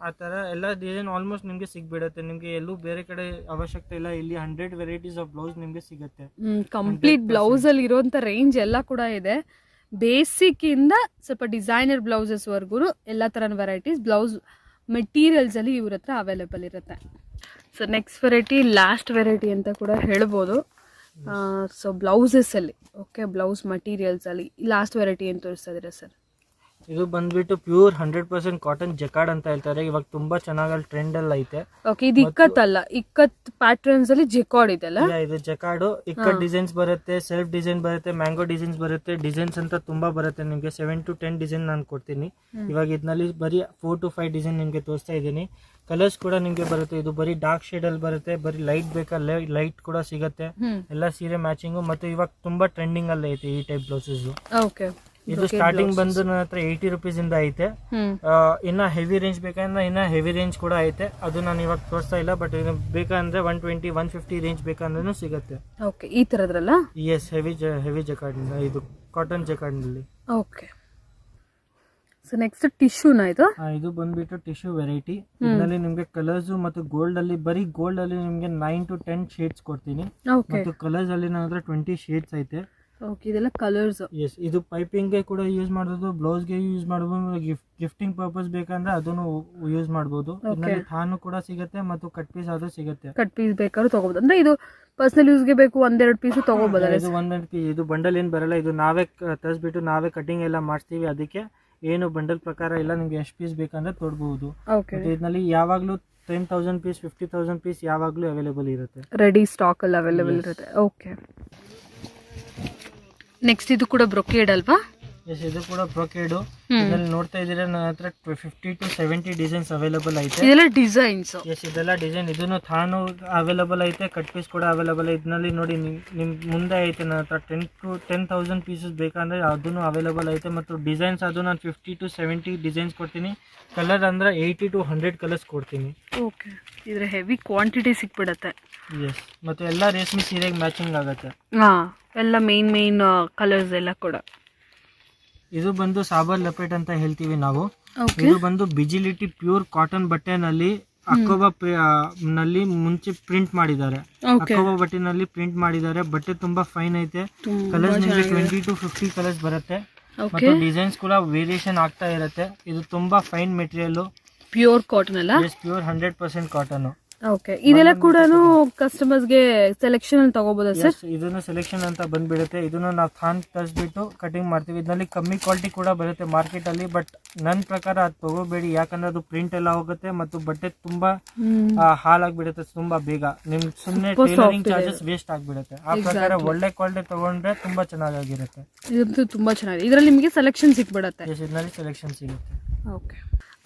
ಆ ತರ ಎಲ್ಲ ಡಿಸೈನ್ ಆಲ್ಮೋಸ್ಟ್ ನಿಮ್ಗೆ ಸಿಗ್ಬಿಡುತ್ತೆ. ನಿಮ್ಗೆ ಎಲ್ಲೂ ಬೇರೆ ಕಡೆ ಅವಶ್ಯಕತೆ ಇಲ್ಲ. ಇಲ್ಲಿ 100 ವೆರೈಟೀಸ್ ಆಫ್ ಬ್ಲೌಸ್ ನಿಮ್ಗೆ ಸಿಗುತ್ತೆ. ಕಂಪ್ಲೀಟ್ ಬ್ಲೌಸ್ ಅಲ್ಲಿ ಇರುವಂತ ರೇಂಜ್ ಎಲ್ಲ ಕೂಡ ಇದೆ. ಬೇಸಿಕ್ ಇಂದ ಸ್ವಲ್ಪ ಡಿಸೈನರ್ ಬ್ಲೌಸಸ್ ವರ್ಗು ಎಲ್ಲ ತರನ ವೆರೈಟೀಸ್ ಬ್ಲೌಸ್ ಮೆಟೀರಿಯಲ್ಸ್ ಅಲ್ಲಿ ಇವ್ರ ಹತ್ರ ಅವೈಲೇಬಲ್ ಇರುತ್ತೆ. So next variety last variety ಅಂತ ಕೂಡ ಹೇಳ್ಬೋದು. ಸೊ ಬ್ಲೌಸಸ್ ಅಲ್ಲಿ. ಓಕೆ. ಬ್ಲೌಸ್ ಮಟೀರಿಯಲ್ಸ್ ಅಲ್ಲಿ ಲಾಸ್ಟ್ ವೆರೈಟಿ ಏನು ತೋರಿಸ್ತಾ ಇದ್ದೀರಾ ಸರ್? ಇದು ಬಂದ್ಬಿಟ್ಟು ಪ್ಯೂರ್ 100% ಕಾಟನ್ ಜಕಾರ್ಡ್ ಅಂತ ಹೇಳ್ತಾರೆ. ಇವಾಗ ತುಂಬಾ ಚೆನ್ನಾಗಿ ಟ್ರೆಂಡ್ ಅಲ್ಲಿ ಐತೆ. ಓಕೆ. ಇದು ಇಕ್ಕತ್ ಅಲ್ಲ, ಇಕ್ಕತ್ ಪ್ಯಾಟರ್ನ್ಸ್ ಅಲ್ಲಿ ಜಕಾರ್ಡ್ ಇದೆಲ್ಲ? ಇದು ಜಕಾರ್ಡ್. ಇಕ್ಕತ್ ಡಿಸೈನ್ಸ್ ಬರುತ್ತೆ, ಸೆಲ್ಫ್ ಡಿಸೈನ್ ಬರುತ್ತೆ, ಮ್ಯಾಂಗೋ ಡಿಸೈನ್ಸ್ ಬರುತ್ತೆ. ಡಿಸೈನ್ಸ್ ಅಂತ ತುಂಬಾ ಬರುತ್ತೆ ನಿಮ್ಗೆ. 7 to 10 ಡಿಸೈನ್ ನಾನು ಕೊಡ್ತೀನಿ. ಇವಾಗ ಇದರಲ್ಲಿ ಬರೀ 4 to 5 ಡಿಸೈನ್ ನಿಮ್ಗೆ ತೋರಿಸ್ತಾ ಇದ್ದೀನಿ. ಕಲರ್ಸ್ ಕೂಡ ನಿಮ್ಗೆ ಬರುತ್ತೆ. ಇದು ಬರೀ ಡಾರ್ಕ್ ಶೇಡ್ ಅಲ್ಲಿ ಬರುತ್ತೆ. ಬರೀ ಲೈಟ್ ಬೇಕಾ ಲೈಟ್ ಕೂಡ ಸಿಗುತ್ತೆ. ಎಲ್ಲ ಸೀರೆ ಮ್ಯಾಚಿಂಗು. ಮತ್ತು ಇವಾಗ ತುಂಬಾ ಟ್ರೆಂಡಿಂಗ್ ಅಲ್ಲಿ ಐತೆ ಈ ಟೈಪ್ ಬ್ಲೌಸಸ್. ಓಕೆ. ಇದು ಸ್ಟಾರ್ಟಿಂಗ್ ಬಂದು ನನ್ನ ಹತ್ರ 80 rupees ಇಂದ ಐತೆ. ಇನ್ನ ಹೆವಿ ರೇಂಜ್ ಬೇಕಂದ್ರೆ ಇನ್ನ ಹೆವಿ ರೇಂಜ್ ಕೂಡ ಐತೆ. ಅದು ನಾನು ಇವಾಗ ತೋರಿಸ್ತಾ ಇಲ್ಲ. ಬಟ್ ಬೇಕಂದ್ರೆ 120 150 ರೇಂಜ್ ಬೇಕಂದ್ರೂ ಸಿಗುತ್ತೆ. ಓಕೆ. ಈ ತರದ್ರಲ್ಲ? Yes, heavy jacquard. ಇದು ಕಾಟನ್ ಜಕಾರ್ಡ್ ನಲ್ಲಿ. ಓಕೆ. ಸೊ ನೆಕ್ಸ್ಟ್ ಟಿಶ್ಯೂನ ಇದು ಬಂದ್ಬಿಟ್ಟು ಟಿಶ್ಯೂ ವೆರೈಟಿ. ಇದರಲ್ಲಿ ನಿಮ್ಗೆ ಕಲರ್ಸ್ ಮತ್ತು ಗೋಲ್ಡ್ ಅಲ್ಲಿ ಬರೀ ಗೋಲ್ಡ್ ಅಲ್ಲಿ ನಿಮ್ಗೆ 9 to 10 ಶೇಡ್ಸ್ ಕೊಡ್ತೀನಿ. ಮತ್ತು ಕಲರ್ಸ್ ಅಲ್ಲಿ ನನ್ನ ಹತ್ರ 20 ಶೇಡ್ಸ್ ಐತೆ. ಓಕೆ, ಇದೆಲ್ಲ ಕಲರ್ಸ್. ಎಸ್, ಇದು ಪೈಪಿಂಗ್ಗೆ ಕೂಡ ಯೂಸ್ ಮಾಡ್ಬೋದು, ಬ್ಲೌಸ್ಗೆ ಯೂಸ್ ಮಾಡ್ಬೋದು, ಗಿಫ್ಟಿಂಗ್ ಪರ್ಪಸ್ ಬೇಕಂದ್ರೆ ಅದನ್ನು ಯೂಸ್ ಮಾಡ್ಬೋದು. ಇದರಲ್ಲಿ ಥಾನು ಕೂಡ ಸಿಗುತ್ತೆ ಮತ್ತು ಕಟ್ ಪೀಸ್ ಅದು ಸಿಗುತ್ತೆ. ಕಟ್ ಪೀಸ್ ಬೇಕಾದ್ರೂ ತಗೋಬಹುದು. ಅಂದ್ರೆ ಇದು ಪರ್ಸನಲ್ ಯೂಸ್ಗೆ ಬೇಕು, ಒಂದೆರಡು ಪೀಸ್ ತಗೋಬೋದಲ್ಲ? ಇದು ಒಂದೊಂದು ಪೀಸ್, ಇದು ಬಂಡಲ್ ಏನು ಬರಲ್ಲ, ಇದು ನಾವೇ ತರಿಸ್ಬಿಟ್ಟು ನಾವೇ ಕಟಿಂಗ್ ಎಲ್ಲ ಮಾಡಿಸ್ತೀವಿ. ಅದಕ್ಕೆ ಏನು ಬಂಡಲ್ ಪ್ರಕಾರ ಇಲ್ಲ, ನಿಮ್ಗೆ ಎಷ್ಟು ಪೀಸ್ ಬೇಕಂದ್ರೆ ತೊಡ್ಬಹುದು. ಇದರಲ್ಲಿ ಯಾವಾಗಲೂ 10,000 ಪೀಸ್ 50,000 ಪೀಸ್ ಯಾವಾಗಲೂ ಅವೈಲೇಬಲ್ ಇರುತ್ತೆ, ರೆಡಿ ಸ್ಟಾಕ್ ಅಲ್ಲಿ ಅವೈಲೇಬಲ್ ಇರುತ್ತೆ. ಓಕೆ, ನೆಕ್ಸ್ಟ್ ಇದು ಕೂಡ ಬ್ರೊಕೇಡ್ ಅಲ್ವಾ? ಎಸ್, ಇದು ಕೂಡ ಬ್ರೊಕೇಡು. ಇದರಲ್ಲಿ ನೋಡ್ತಾ ಇದ್ದೀರಾ ನನ್ನ ಹತ್ರ 50 to 70 ಡಿಸೈನ್ಸ್ ಅವೈಲೇಬಲ್ ಐತೆ. ಇದೆಲ್ಲ ಡಿಸೈನ್ಸ್? ಎಸ್, ಇದೆಲ್ಲ ಡಿಸೈನ್. ಇದನ್ನು ಥಾನು ಅವೈಲೇಬಲ್ ಐತೆ, ಕಟ್ ಪೀಸ್ ಕೂಡ ಅವೈಲೇಬಲ್ ಐತೆ. ಇದರಲ್ಲಿ ನೋಡಿ ನಿಮ್ ಮುಂದೆ ಐತೆ ನನ್ನ ಹತ್ರ 10,000 ಪೀಸಸ್ ಬೇಕಂದ್ರೆ ಅದನ್ನು ಅವೈಲೇಬಲ್ ಐತೆ. ಮತ್ತು ಡಿಸೈನ್ಸ್ ಅದು ನಾನು 50 to 70 ಡಿಸೈನ್ಸ್ ಕೊಡ್ತೀನಿ. ಕಲರ್ ಅಂದ್ರೆ 80 to 100 ಕಲರ್ಸ್ ಕೊಡ್ತೀನಿ. ಓಕೆ, ಇದ್ರೆ ಹೆವಿ ಕ್ವಾಂಟಿಟಿ ಸಿಕ್ಬಿಡತ್ತೆ. ಎಸ್, ಮತ್ತು ಎಲ್ಲ ರೇಷ್ಮೆ ಸೀರೆಗೆ ಮ್ಯಾಚಿಂಗ್ ಆಗುತ್ತೆ. ಎಲ್ಲ ಮೇನ್ ಕಲರ್ಸ್ ಎಲ್ಲ ಕೂಡ. ಇದು ಬಂದು ಸಾಬರ್ ಲಪೇಟ್ ಅಂತ ಹೇಳ್ತೀವಿ ನಾವು. ಇದು ಬಂದು ಬಿಜಿಲಿಟಿ ಪ್ಯೂರ್ ಕಾಟನ್ ಬಟ್ಟೆನಲ್ಲಿ ಅಕೋಬಾ ನಲ್ಲಿ ಮುಂಚೆ ಪ್ರಿಂಟ್ ಮಾಡಿದ್ದಾರೆ. ಅಕೋಬಾ ಬಟ್ಟೆನಲ್ಲಿ ಪ್ರಿಂಟ್ ಮಾಡಿದ್ದಾರೆ. ಬಟ್ಟೆ ತುಂಬಾ ಫೈನ್ ಐತೆ. ಕಲರ್ಸ್ ನಿಮಗೆ 20 to 50 ಕಲರ್ಸ್ ಬರುತ್ತೆ. ಮತ್ತು ಡಿಸೈನ್ಸ್ ಕೂಡ ವೇರಿಯೇಷನ್ ಆಗ್ತಾ ಇರುತ್ತೆ. ಇದು ತುಂಬಾ ಫೈನ್ ಮೆಟೀರಿಯಲ್, ಪ್ಯೂರ್ ಕಾಟನ್ ಅಲ್ಲ? Pure 100% cotton. ಓಕೆ, ಇದೆಲ್ಲ ಕೂಡ ಕಸ್ಟಮರ್ಸ್ಗೆ ಸೆಲೆಕ್ಷನ್ ಅಲ್ಲಿ ತಗೋಬೋದಾ ಸರ್? ಇದನ್ನು ಸೆಲೆಕ್ಷನ್ ಅಂತ ಬಂದ್ಬಿಡುತ್ತೆ. ಇದನ್ನು ನಾವು ಥಾನ್ ತರಿಸ್ಬಿಟ್ಟು ಕಟಿಂಗ್ ಮಾಡ್ತೀವಿ. ಇದರಲ್ಲಿ ಕಮ್ಮಿ ಕ್ವಾಲಿಟಿ ಕೂಡ ಬರುತ್ತೆ ಮಾರ್ಕೆಟ್ ಅಲ್ಲಿ, ಬಟ್ ನನ್ನ ಪ್ರಕಾರ ಅದು ತಗೋಬೇಡಿ. ಯಾಕಂದ್ರೆ ಅದು ಪ್ರಿಂಟ್ ಎಲ್ಲ ಹೋಗುತ್ತೆ ಮತ್ತು ಬಟ್ಟೆ ತುಂಬಾ ಹಾಳಾಗ್ಬಿಡುತ್ತೆ ತುಂಬಾ ಬೇಗ. ನಿಮ್ಗೆ ಸುಮ್ಮನೆ ಟೈಲರಿಂಗ್ ಚಾರ್ಜಸ್ ವೇಸ್ಟ್ ಆಗ್ಬಿಡುತ್ತೆ. ಆ ಪ್ರಕಾರ ಒಳ್ಳೆ ಕ್ವಾಲಿಟಿ ತಗೊಂಡ್ರೆ ತುಂಬಾ ಚೆನ್ನಾಗಿರುತ್ತೆ. ಇದು ತುಂಬಾ ಚೆನ್ನಾಗಿದೆ. ಇದರಲ್ಲಿ ನಿಮಗೆ ಸೆಲೆಕ್ಷನ್ ಸಿಕ್ಬಿಡುತ್ತೆ? ಇದರಲ್ಲಿ ಸೆಲೆಕ್ಷನ್ ಸಿಗುತ್ತೆ. ಓಕೆ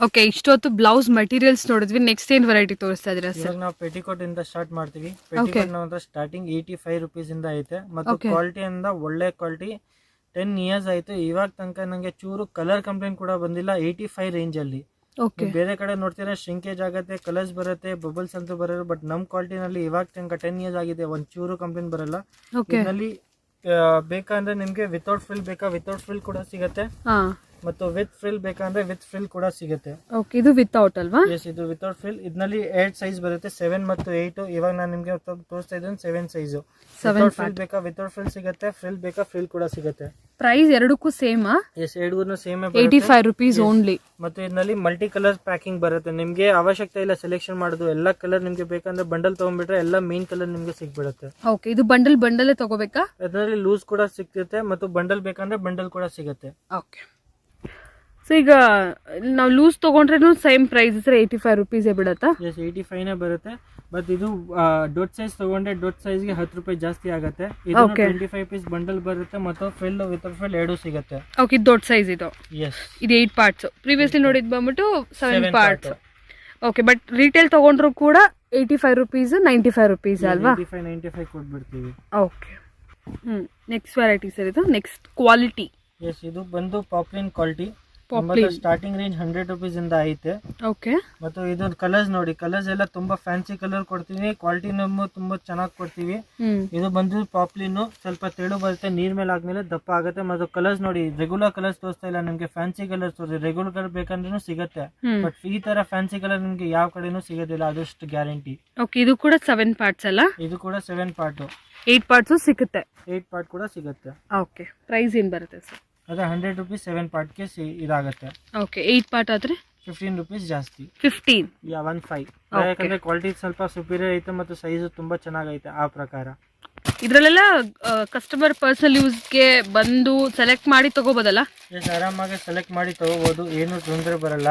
ಓಕೆ, ಇಷ್ಟೊತ್ತು ಬ್ಲೌಸ್ ಮೆಟೀರಿಯಲ್ಸ್ ನೋಡಿದ್ವಿ. ನೆಕ್ಸ್ಟ್ ಏನ್ ವೆರೈಟಿ ತೋರಿಸ್ತಾ ಇದೀರಾ ಸರ್? ನಾವು ಪೆಟಿಕೋಟ್ ಇಂದ ಸ್ಟಾರ್ಟ್ ಮಾಡ್ತೀವಿ. ಪೆಟಿಕೋಟ್ ನಮ್ಮ ಸ್ಟಾರ್ಟಿಂಗ್ 85 ರುಪೀಸ್ ಇಂದ ಐತೆ. ಮತ್ತು ಕ್ವಾಲಿಟಿ ಇಂದ ಒಳ್ಳೆ ಕ್ವಾಲಿಟಿ 10 ಇಯರ್ಸ್ ಆಯ್ತು. ಇವಾಗ ತನಕ ನಂಗೆ ಚೂರು ಕಲರ್ ಕಂಪ್ಲೇಂಟ್ ಕೂಡ ಬಂದಿಲ್ಲ. 85 ರೇಂಜ್ ಅಲ್ಲಿ. ಬೇರೆ ಕಡೆ ನೋಡ್ತೀರಾ ಶ್ರಿಂಕೇಜ್ ಆಗುತ್ತೆ, ಕಲರ್ಸ್ ಬರುತ್ತೆ, ಬಬಲ್ಸ್ ಅಂತೂ ಬರೋದು. ಬಟ್ ನಮ್ ಕ್ವಾಲಿಟಿನಲ್ಲಿ ಇವಾಗ ತನಕ 10 ಇಯರ್ಸ್ ಆಗಿದೆ, ಒಂದ್ ಚೂರು ಕಂಪ್ಲೇಂಟ್ ಬರಲ್ಲ. ಇದರಲ್ಲಿ ಬೇಕಂದ್ರೆ ನಿಮ್ಗೆ ವಿತೌಟ್ ಫ್ರಿಲ್ ಬೇಕಾ, ವಿತೌಟ್ ಫ್ರಿಲ್ ಕೂಡ ಸಿಗುತ್ತೆ. ಮತ್ತು ವಿತ್ ಫ್ರಿಲ್ ಬೇಕಂದ್ರೆ ವಿತ್ ಫ್ರಿಲ್ ಕೂಡ ಸಿಗುತ್ತೆ. ಓಕೆ, ಇದು ವಿತೌಟ್ ಅಲ್ವಾ? ಎಸ್, ಇದು ವಿತೌಟ್ ಫ್ರಿಲ್. ಇದರಲ್ಲಿ 8 ಸೈಜ್ ಬರುತ್ತೆ, 7 ಮತ್ತು 8. ಇವಾಗ ನಾನು ನಿಮ್ಗೆ ತೋರಿಸ್ತಾ ಇದ್ದೀನಿ 7 ಸೈಜ್. ವಿತೌಟ್ ಫ್ರಿಲ್ ಬೇಕಾ, ವಿತೌಟ್ ಫ್ರಿಲ್ ಸಿಗುತ್ತೆ. ಫ್ರಿಲ್ ಬೇಕಾ, ಫ್ರಿಲ್ ಕೂಡ ಸಿಗುತ್ತೆ. ಪ್ರೈಸ್ ಎರಡಕ್ಕೂ ಸೇಮ್? ಎಸ್, ಎರಡೂ ಸೇಮ್. 85 rupees only. ಮತ್ತು ಇದರಲ್ಲಿ ಮಲ್ಟಿ ಕಲರ್ ಪ್ಯಾಕಿಂಗ್ ಬರುತ್ತೆ. ನಿಮ್ಗೆ ಅವಶ್ಯಕತೆ ಇಲ್ಲ ಸೆಲೆಕ್ಷನ್ ಮಾಡೋದು. ಎಲ್ಲ ಕಲರ್ ನಿಮ್ಗೆ ಬೇಕಂದ್ರೆ ಬಂಡಲ್ ತಗೊಂಡ್ಬಿಟ್ರೆ ಎಲ್ಲ ಮೇನ್ ಕಲರ್ ನಿಮ್ಗೆ ಸಿಗ್ಬಿಡುತ್ತೆ. ಓಕೆ, ಇದು ಬಂಡಲ್ ತಗೋಬೇಕಾ? ಅದರಲ್ಲಿ ಲೂಸ್ ಕೂಡ ಸಿಗುತ್ತೆ ಮತ್ತು ಬಂಡಲ್ ಬೇಕಂದ್ರೆ ಬಂಡಲ್ ಕೂಡ ಸಿಗುತ್ತೆ. ಓಕೆ, ಸೊ ಈಗ ನಾವು ಲೂಸ್ ತಗೊಂಡ್ರೆ ಸೇಮ್ ಪ್ರೈಸ್ 85 ರುಪೀಸ್ ಬಿಡುತ್ತಾ? ಎಸ್, 85 ಬರುತ್ತೆ. ಬಟ್ ಇದು ದೊಡ್ಡ ಸೈಜ್ ತಗೊಂಡ್ರೆ ದೊಡ್ಡ ಸೈಜ್ಗೆ 10 ರೂಪಾಯಿ ಜಾಸ್ತಿ ಆಗುತ್ತೆ. ಇದು 25 ಪೀಸ್ ಬಂಡಲ್ ಬರುತ್ತೆ ಮತ್ತು ಫ್ರಿಲ್ ವಿತೌಟ್ ಫ್ರಿಲ್ ಎರಡೂ ಸಿಗುತ್ತೆ. ಓಕೆ, ಇದು ದೊಡ್ಡ ಸೈಜ್ ಇದು. ಎಸ್, ಇದು 8 ಪಾರ್ಟ್ಸ್. ಪ್ರಿವಿಯಸ್ಲಿ ನೋಡಿದ್ ಬಂದ್ಬಿಟ್ಟು 7 ಪಾರ್ಟ್ಸ್. ಓಕೆ, ಬಟ್ ರಿಟೇಲ್ ತಗೊಂಡ್ರು ಕೂಡ 85 ರುಪೀಸ್ 95 ರುಪೀಸ್ ಅಲ್ವಾ? 95 ಕೊಟ್ಬಿಡ್ತೀವಿ. ಓಕೆ, ನೆಕ್ಸ್ಟ್ ವೆರೈಟಿ ಸರ್ ಇದು. Next quality. ಎಸ್, ಇದು ಬಂದು ಪಾಪ್ಲಿನ್ ಕ್ವಾಲಿಟಿ. ಸ್ಟಾರ್ಟಿಂಗ್ ರೇಂಜ್ 100 ರುಪೀಸ್ ಇಂದ ಐತೆ. ಓಕೆ, ಮತ್ತು ಇದು ಕಲರ್ಸ್ ನೋಡಿ, ಕಲರ್ಸ್ ಎಲ್ಲ ತುಂಬಾ ಫ್ಯಾನ್ಸಿ ಕಲರ್ ಕೊಡ್ತೀವಿ. ಕ್ವಾಲಿಟಿ ನಮ್ಮ ತುಂಬಾ ಚೆನ್ನಾಗಿ ಕೊಡ್ತೀವಿ. ಇದು ಬಂದು ಪಾಪ್ಲಿನ್ ಸ್ವಲ್ಪ ತೆಳು ಬರುತ್ತೆ, ನೀರ್ ಮೇಲೆ ಆದ್ಮೇಲೆ ದಪ್ಪ ಆಗುತ್ತೆ. ಮತ್ತು ಕಲರ್ಸ್ ನೋಡಿ, ರೆಗ್ಯುಲರ್ ಕಲರ್ಸ್ ತೋರಿಸ್ತಾ ಇಲ್ಲ ನಿಮ್ಗೆ, ಫ್ಯಾನ್ಸಿ ಕಲರ್ಸ್ ತೋರಿಸಿ. ರೆಗ್ಯುಲರ್ ಕಲರ್ ಬೇಕಂದ್ರೂ ಸಿಗುತ್ತೆ, ಬಟ್ ಈ ತರ ಫ್ಯಾನ್ಸಿ ಕಲರ್ ನಿಮ್ಗೆ ಯಾವ ಕಡೆನೂ ಸಿಗೋದಿಲ್ಲ, ಅದಷ್ಟು ಗ್ಯಾರಂಟಿ. ಓಕೆ, ಇದು ಕೂಡ 7 ಪಾರ್ಟ್ಸ್ ಅಲ್ಲ? ಇದು ಕೂಡ 7 ಪಾರ್ಟ್. 8 ಪಾರ್ಟ್ಸ್ ಸಿಗುತ್ತೆ. 8 ಪಾರ್ಟ್ ಕೂಡ ಸಿಗುತ್ತೆ. ಓಕೆ, ಪ್ರೈಸ್ ಏನ್ ಬರುತ್ತೆ ಸರ್? ಅದೇ 100 ರುಪೀಸ್ 7 ಪಾರ್ಟ್ಗೆ ಇದಾಗುತ್ತೆ. ಓಕೆ, 8 ಪಾರ್ಟ್ ಆದ್ರೆ 15 ರುಪೀಸ್ ಜಾಸ್ತಿ. 15? ಯಾ, 15. ಯಾಕಂದ್ರೆ ಕ್ವಾಲಿಟಿ ಸ್ವಲ್ಪ ಸುಪೀರಿಯರ್ ಐತೆ ಮತ್ತು ಸೈಜ್ ತುಂಬಾ ಚೆನ್ನಾಗೈತೆ. ಆ ಪ್ರಕಾರ ಇದ್ರಲ್ಲೆಲ್ಲ ಕಸ್ಟಮರ್ ಪರ್ಸನಲ್ ಯೂಸ್ಗೆ ಬಂದು ಸೆಲೆಕ್ಟ್ ಮಾಡಿ ತಗೋಬೋದಲ್ಲ? ಎಸ್, ಆರಾಮಾಗಿ ಸೆಲೆಕ್ಟ್ ಮಾಡಿ ತಗೋಬಹುದು, ಏನು ತೊಂದರೆ ಬರಲ್ಲ.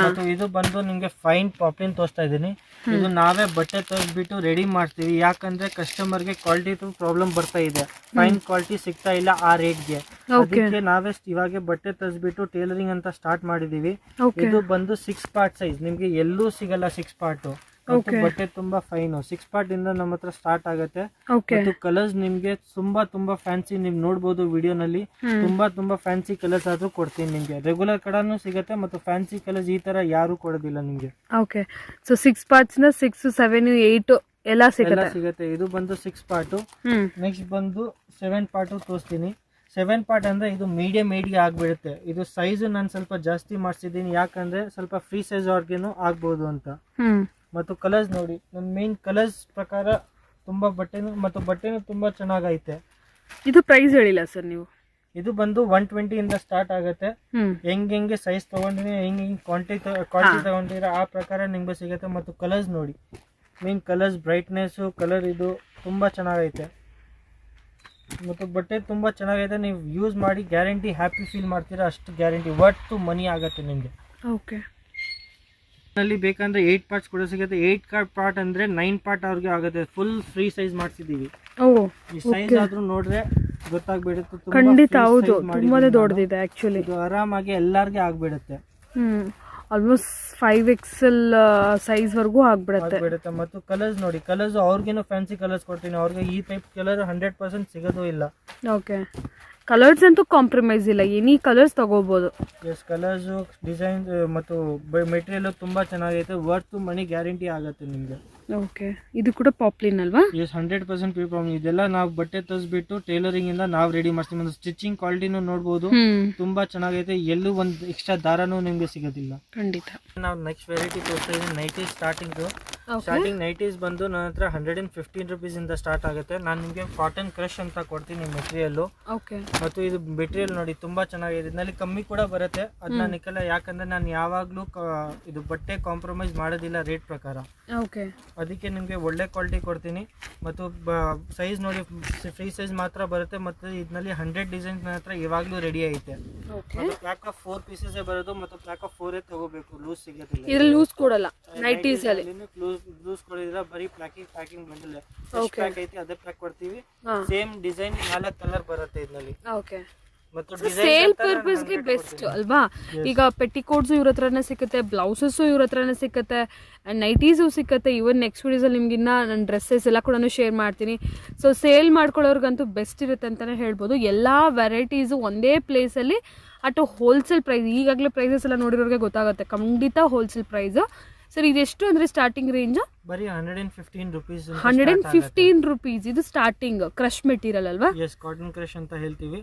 ಮತ್ತು ಇದು ಬಂದು ನಿಮ್ಗೆ ಫೈನ್ ಪಾಪ್ಲಿನ್ ತೋರಿಸ್ತಾ ಇದ್ದೀನಿ. ಇದು ನಾವೇ ಬಟ್ಟೆ ತೋರಿಸ್ಬಿಟ್ಟು ರೆಡಿ ಮಾಡ್ತೀವಿ. ಯಾಕಂದ್ರೆ ಕಸ್ಟಮರ್ಗೆ ಕ್ವಾಲಿಟಿ ಪ್ರಾಬ್ಲಮ್ ಬರ್ತಾ ಇದೆ, ಫೈನ್ ಕ್ವಾಲಿಟಿ ಸಿಗ್ತಾ ಇಲ್ಲ ಆ ರೇಟ್ಗೆ. ಅದಕ್ಕೆ ನಾವೇ ಇವಾಗ ಬಟ್ಟೆ ತರಿಸ್ಬಿಟ್ಟು ಟೇಲರಿಂಗ್ ಅಂತ ಸ್ಟಾರ್ಟ್ ಮಾಡಿದೀವಿ. ಇದು ಬಂದು 6 ಪಾರ್ಟ್ ಸೈಜ್. ನಿಮ್ಗೆ ಎಲ್ಲೂ ಸಿಗಲ್ಲ 6 ಪಾರ್ಟ್. ಬಟ್ಟೆ ತುಂಬಾ ಫೈನ್. 6 ಪಾರ್ಟ್ ಇಂದ ನಮ್ಮ ಹತ್ರ ಸ್ಟಾರ್ಟ್ ಆಗುತ್ತೆ. ಮತ್ತು ಕಲರ್ಸ್ ನಿಮ್ಗೆ ತುಂಬಾ ಫ್ಯಾನ್ಸಿ, ನೀವ್ ನೋಡ್ಬೋದು ವಿಡಿಯೋನಲ್ಲಿ. ತುಂಬಾ ಫ್ಯಾನ್ಸಿ ಕಲರ್ಸ್ ಆದ್ರೂ ಕೊಡ್ತೀನಿ ನಿಮ್ಗೆ. ರೆಗ್ಯುಲರ್ ಕಲರ್ನು ಸಿಗುತ್ತೆ ಮತ್ತು ಫ್ಯಾನ್ಸಿ ಕಲರ್ಸ್ ಈ ತರ ಯಾರು ಕೊಡೋದಿಲ್ಲ ನಿಮ್ಗೆ. ಓಕೆ, ಸೊ 6 ಪಾರ್ಟ್ಸ್ ನ 6, 7, 8 ಎಲ್ಲ ಸಿಗುತ್ತೆ. ಇದು ಬಂದು 6 ಪಾರ್ಟ್. ನೆಕ್ಸ್ಟ್ ಬಂದು 7 ಪಾರ್ಟ್ ತೋರಿಸ್ತೀನಿ. 7 ಪಾರ್ಟ್ ಅಂದ್ರೆ ಇದು ಮೀಡಿಯಂ ಏಡ್ಗೆ ಆಗ್ಬಿಡುತ್ತೆ. ಇದು ಸೈಜ್ ನಾನು ಸ್ವಲ್ಪ ಜಾಸ್ತಿ ಮಾಡಿಸಿದ್ದೀನಿ, ಯಾಕಂದ್ರೆ ಸ್ವಲ್ಪ ಫ್ರೀ ಸೈಜ್ ಅವ್ರಿಗೇನು ಆಗ್ಬೋದು ಅಂತ. ಮತ್ತು ಕಲರ್ಸ್ ನೋಡಿ, ನನ್ನ ಮೇನ್ ಕಲರ್ಸ್ ಪ್ರಕಾರ ತುಂಬಾ ಬಟ್ಟೆನು ತುಂಬಾ ಚೆನ್ನಾಗೈತೆ. ಇದು ಪ್ರೈಸ್ ಹೇಳಿಲ್ಲ ಸರ್ ನೀವು. ಇದು ಬಂದು 120 ಇಂದ ಸ್ಟಾರ್ಟ್ ಆಗುತ್ತೆ. ಹೆಂಗೆ ಸೈಜ್ ತಗೊಂಡಿನಿ ಹೆಂಗೆ ಕ್ವಾಂಟಿಟಿ ತಗೊಂಡಿರ ಆ ಪ್ರಕಾರ ನಿಮ್ಗೆ ಸಿಗುತ್ತೆ. ಮತ್ತು ಕಲರ್ಸ್ ನೋಡಿ, ಮೀನ್ ಕಲರ್ಸ್ ಬ್ರೈಟ್ನೆಸ್ ಕಲರ್ ಇದು ತುಂಬಾ ಚೆನ್ನಾಗೈತೆ ಮತ್ತು ಬಟ್ಟೆ ತುಂಬಾ ಚೆನ್ನಾಗೈತೆ. ನೀವು ಯೂಸ್ ಮಾಡಿ ಗ್ಯಾರಂಟಿ ಹ್ಯಾಪಿ ಫೀಲ್ ಮಾಡ್ತೀರಾ, ಅಷ್ಟು ಗ್ಯಾರಂಟಿ ವರ್ತ್ ಮನಿ ಆಗುತ್ತೆ ನಿಮಗೆ. ಓಕೆ, ನಲ್ಲಿ ಬೇಕಂದ್ರೆ 8 ಪಾರ್ಟ್ಸ್ ಕೂಡ ಸಿಗುತ್ತೆ. 8 ಪಾರ್ಟ್ ಅಂದ್ರೆ 9 ಪಾರ್ಟ್ ಅವ್ರಿಗೆ ಆಗುತ್ತೆ. ಫುಲ್ ಫ್ರೀ ಸೈಜ್ ಮಾಡ್ಸಿದೀವಿ. ಈ ಸೈಜ್ ಆದ್ರೂ ನೋಡ್ರೆ ಗೊತ್ತಾಗ್ಬಿಡುತ್ತೆ. ಖಂಡಿತ ಹೌದು, ತುಂಬಾನೇ ದೊಡ್ಡದಿದೆ ಆಕ್ಚುಲಿ. ಇದು ಆರಾಮಾಗಿ ಎಲ್ಲಾರ್ಗೆ ಆಗ್ಬಿಡುತ್ತೆ. ಆಲ್ಮೋಸ್ಟ್ 5XL ಸೈಜ್ ವರ್ಗೂ ಆಗ್ಬಿಡುತ್ತೆ. ಮತ್ತು ಕಲರ್ಸ್ ನೋಡಿ, ಕಲರ್ಸ್ ಅವ್ರಿಗೇನು ಫ್ಯಾನ್ಸಿ ಕಲರ್ಸ್ ಕೊಡ್ತೀನಿ. ಅವ್ರಿಗೆ ಈ ಟೈಪ್ ಕಲರ್ 100% ಸಿಗೋದು ಇಲ್ಲ. ಓಕೆ, ಕಲರ್ಸ್ ಅಂತೂ ಕಾಂಪ್ರಮೈಸ್ ಇಲ್ಲ, ಎನಿ ಕಲರ್ಸ್ ತಗೋಬಹುದು. ಎಸ್, ಕಲರ್ಸ್ ಡಿಸೈನ್ ಮತ್ತು ಮೆಟೀರಿಯಲ್ ತುಂಬಾ ಚೆನ್ನಾಗೈತೆ. ವರ್ತ್ ಮನಿ ಗ್ಯಾರಂಟಿ ಆಗುತ್ತೆ ನಿಮ್ಗೆ. ಓಕೆ, ಇದು ಕೂಡ ಪಾಪ್ಲಿನ್ ಅಲ್ವಾ? Yes, 100% premium. ಇದೆಲ್ಲ ನಾವು ಬಟ್ಟೆ ತರಿಸ್ಬಿಟ್ಟು ಟೈಲರಿಂಗ್ ಇಂದ ನಾವು ರೆಡಿ ಮಾಡ್ತೀವಿ. ಒಂದು ಸ್ಟಿಚಿಂಗ್ ಕ್ವಾಲಿಟಿನೂ ನೋಡ್ಬೋದು, ತುಂಬಾ ಚೆನ್ನಾಗೈತೆ. ಎಲ್ಲೂ ಒಂದು ಎಕ್ಸ್ಟ್ರಾ ದಾರನೂ ನಿಮ್ಗೆ ಸಿಗೋದಿಲ್ಲ. ಖಂಡಿತ. ನಾವು ನೆಕ್ಸ್ಟ್ ವೆರೈಟಿ ತೋರಿಸ್ತಾ ಇದ್ದೀನಿ. ನೈಟೀಸ್ ಸ್ಟಾರ್ಟಿಂಗ್ ನೈಟೀಸ್ ಬಂದು ನನ್ನ ಹತ್ರ 115 ರುಪೀಸ್ ಇಂದ ಸ್ಟಾರ್ಟ್ ಆಗುತ್ತೆ. ನಾನು ನಿಮಗೆ ಕಾಟನ್ ಕ್ರಶ್ ಅಂತ ಕೊಡ್ತೀನಿ ಮೆಟೀರಿಯಲ್. ಮತ್ತು ಇದು ಮೆಟೀರಿಯಲ್ ನೋಡಿ ತುಂಬಾ ಚೆನ್ನಾಗಿದೆ. ಇದರಲ್ಲಿ ಕಮ್ಮಿ ಕೂಡ ಬರುತ್ತೆ, ಅದನ್ನ ನಿಕ್ಕಲ್ಲ. ಯಾಕಂದ್ರೆ ನಾನು ಯಾವಾಗ್ಲೂ ಇದು ಬಟ್ಟೆ ಕಾಂಪ್ರಮೈಸ್ ಮಾಡೋದಿಲ್ಲ ರೇಟ್ ಪ್ರಕಾರ. ಅದಕ್ಕೆ ನಿಮಗೆ ಒಳ್ಳೆ ಕ್ವಾಲಿಟಿ ಕೊಡ್ತೀನಿ. ಮತ್ತು ಸೈಜ್ ನೋಡಿ, ಫ್ರೀ ಸೈಜ್ ಮಾತ್ರ ಬರುತ್ತೆ. ಮತ್ತು ಇದರಲ್ಲಿ 100 ಡಿಸೈನ್ಸ್ ನನ್ನ ಹತ್ರ ಇವಾಗಲೂ ರೆಡಿ ಐತೆ. ಪ್ಯಾಕ್ ಆಫ್ 4 ಪೀಸಸ್ ಬರೋದು ಮತ್ತು ಪ್ಯಾಕ್ ಆಫ್ 4 ತಗೋಬೇಕು, ಲೂಸ್ ಸಿಗೋದಿಲ್ಲ. ಇದರಲ್ಲಿ ಲೂಸ್ ಕೊಡಲ್ಲ ನೈಟೀಸ್ ಅಲ್ಲಿ. ಲೂಸ್ ಕೊಡೋದಿಲ್ಲ, ಬರೀ ಪ್ಯಾಕಿಂಗ್ ಬಂದಿಲ್ಲ. ಪ್ಯಾಕ್ ಐತಿ ಅದೇ ಪ್ಯಾಕ್ ಕೊಡ್ತೀವಿ. ಸೇಮ್ ಡಿಸೈನ್ 4 ಕಲರ್ ಬರುತ್ತೆ ಇದರಲ್ಲಿ. ಸೇಲ್ ಪರ್ಪಸ್ಗೆ ಬೆಸ್ಟ್ ಅಲ್ವಾ? ಈಗ ಪೆಟಿಕೋಟ್ಸ್ ಇವ್ರ ಹತ್ರನೇ ಸಿಗುತ್ತೆ, ಬ್ಲೌಸಸ್ ಇವ್ರ ಹತ್ರನೇ ಸಿಗುತ್ತೆ, ಅಂಡ್ ನೈಟೀಸು ಸಿಗುತ್ತೆ. ಇವನ್ ನೆಕ್ಸ್ಟ್ ವಿಡಿಯೋಸಲ್ಲಿ ನಿಮ್ಗೆ ನನ್ನ ಡ್ರೆಸ್ಸಸ್ ಎಲ್ಲ ಕೂಡ ಶೇರ್ ಮಾಡ್ತೀನಿ. ಸೊ ಸೇಲ್ ಮಾಡ್ಕೊಳ್ಳೋರ್ಗಂತೂ ಬೆಸ್ಟ್ ಇರುತ್ತೆ ಅಂತಲೇ ಹೇಳ್ಬೋದು. ಎಲ್ಲ ವೆರೈಟೀಸು ಒಂದೇ ಪ್ಲೇಸಲ್ಲಿ ಅಟ್ ಹೋಲ್ಸೇಲ್ ಪ್ರೈಸ್. ಈಗಾಗಲೇ ಪ್ರೈಸಸ್ ಎಲ್ಲ ನೋಡಿರೋರಿಗೆ ಗೊತ್ತಾಗುತ್ತೆ, ಖಂಡಿತ ಹೋಲ್ಸೇಲ್ ಪ್ರೈಸು. ಸರ್ ಇದೆಷ್ಟು ಅಂದರೆ ಸ್ಟಾರ್ಟಿಂಗ್ ರೇಂಜ್? ಬರೀ 115 ರುಪೀಸ್. 115 ರುಪೀಸ್ ಇದು ಸ್ಟಾರ್ಟಿಂಗ್. ಕ್ರಶ್ ಮೆಟೀರಿಯಲ್ ಅಲ್ವಾ? ಎಸ್, ಕಾಟನ್ ಕ್ರಶ್ ಅಂತ ಹೇಳ್ತೀವಿ.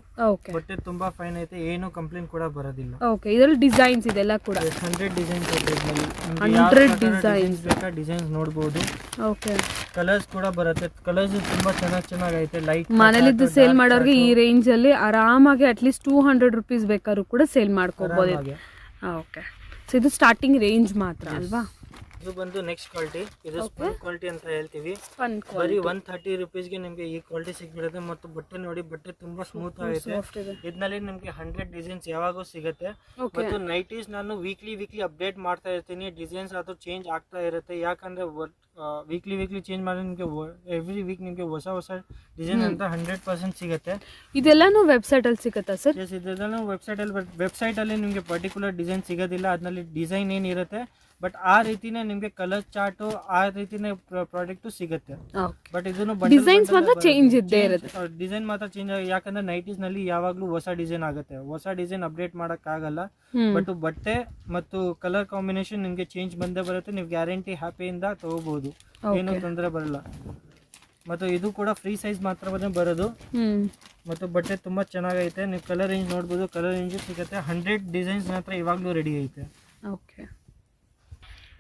ಬಟ್ಟೆ ತುಂಬಾ ಫೈನ್ ಐತೆ, ಏನು ಕಂಪ್ಲೇಂಟ್ ಕೂಡ ಬರೋದಿಲ್ಲ. ಓಕೆ, ಇದರಲ್ಲಿ ಡಿಸೈನ್ಸ್ ಇದೆಲ್ಲ ಕೂಡ 100 ಡಿಸೈನ್ಸ್ ಇದೆ. 100 ಡಿಸೈನ್ಸ್ ಬೇಕಾ ಡಿಸೈನ್ಸ್ ನೋಡಬಹುದು. ಓಕೆ, ಕಲರ್ಸ್ ಕೂಡ ಬರುತ್ತೆ. ಕಲರ್ಸ್ ತುಂಬಾ ಚೆನ್ನಾಗೈತೆ. ಲೈಟ್ ಮನೇಲಿದ್ದು ಸೇಲ್ ಮಾಡೋರಿಗೆ ಈ ರೇಂಜ್ ಅಲ್ಲಿ ಆರಾಮಾಗಿ ಅಟ್ಲೀಸ್ಟ್ 200 ರುಪೀಸ್ ಬೇಕಾದ್ರೂ ಕೂಡ ಸೇಲ್ ಮಾಡ್ಕೋಬಹುದು. ಓಕೆ, ಸೊ ಇದು ಸ್ಟಾರ್ಟಿಂಗ್ ರೇಂಜ್ ಮಾತ್ರ ಅಲ್ವಾ? ಇದು ಬಂದು ನೆಕ್ಸ್ಟ್ ಕ್ವಾಲಿಟಿ. ಇದು ಸ್ಪನ್ ಕ್ವಾಲಿಟಿ ಅಂತ ಹೇಳ್ತೀವಿ. ಬರೀ 130 ರುಪೀಸ್ಗೆ ನಿಮಗೆ ಈ ಕ್ವಾಲಿಟಿ ಸಿಗ್ಬಿಡುತ್ತೆ. ಮತ್ತು ಬಟ್ಟೆ ನೋಡಿ, ಬಟ್ಟೆ ತುಂಬಾ ಸ್ಮೂತ್ ಆಗಿದೆ. ಇದರಲ್ಲಿ ನಿಮಗೆ 100 ಡಿಸೈನ್ಸ್ ಯಾವಾಗೂ ಸಿಗುತ್ತೆ. ಮತ್ತು ನೈಟೀಸ್ ನಾನು ವೀಕ್ಲಿ ಅಪ್ಡೇಟ್ ಮಾಡ್ತಾ ಇರ್ತೀನಿ. ಡಿಸೈನ್ಸ್ ಅದು ಚೇಂಜ್ ಆಗ್ತಾ ಇರುತ್ತೆ. ಯಾಕಂದ್ರೆ ವೀಕ್ಲಿ ಚೇಂಜ್ ಮಾಡಿ ನಿಮಗೆ ಎವ್ರಿ ವೀಕ್ ನಿಮಗೆ ಹೊಸ ಡಿಸೈನ್ ಅಂತ 100% ಸಿಗುತ್ತೆ. ಇದೆಲ್ಲಾನು ವೆಬ್ಸೈಟ್ ಅಲ್ಲಿ ಸಿಗುತ್ತಾ ಸರ್? ಎಸ್, ಇದೆಲ್ಲ ವೆಬ್ಸೈಟ್ ಅಲ್ಲಿ ನಿಮಗೆ ಪರ್ಟಿಕ್ಯುಲರ್ ಡಿಸೈನ್ ಸಿಗೋದಿಲ್ಲ. ಅದರಲ್ಲಿ ಡಿಸೈನ್ ಏನಿರುತ್ತೆ ಬಟ್ ಆ ರೀತಿನೇ ನಿಮಗೆ ಕಲರ್ ಚಾರ್ಟು ಆ ರೀತಿನೇ ಪ್ರಾಡಕ್ಟ್ ಸಿಗುತ್ತೆ. ಬಟ್ ಇದನ್ನು ಡಿಸೈನ್ಸ್ ಮಾತ್ರ ಚೇಂಜ್ ಇದ್ದೇ ಇರುತ್ತೆ. ಡಿಸೈನ್ ಮಾತ್ರ ಚೇಂಜ್ ಯಾಕಂದ್ರೆ ನೈಟೀಸ್ ನಲ್ಲಿ ಯಾವಾಗ್ಲೂ ಹೊಸ ಡಿಸೈನ್ ಆಗುತ್ತೆ. ಹೊಸ ಡಿಸೈನ್ ಅಪ್ಡೇಟ್ ಮಾಡಕ್ ಆಗಲ್ಲ. ಬಟ್ ಬಟ್ಟೆ ಮತ್ತು ಕಲರ್ ಕಾಂಬಿನೇಷನ್ ನಿಮ್ಗೆ ಚೇಂಜ್ ಬಂದೇ ಬರುತ್ತೆ. ನೀವು ಗ್ಯಾರಂಟಿ ಹ್ಯಾಪಿಯಿಂದ ತಗೋಬಹುದು, ಏನು ತೊಂದರೆ ಬರಲ್ಲ. ಮತ್ತು ಇದು ಕೂಡ ಫ್ರೀ ಸೈಜ್ ಮಾತ್ರ ಬರೋದು. ಮತ್ತು ಬಟ್ಟೆ ತುಂಬಾ ಚೆನ್ನಾಗೈತೆ. ನೀವು ಕಲರ್ ರೇಂಜ್ ನೋಡ್ಬೋದು, ಕಲರ್ ರೇಂಜ್ ಸಿಗುತ್ತೆ. 100 ಡಿಸೈನ್ಸ್ ಮಾತ್ರ ಇವಾಗ್ಲೂ ರೆಡಿ ಐತೆ. Okay,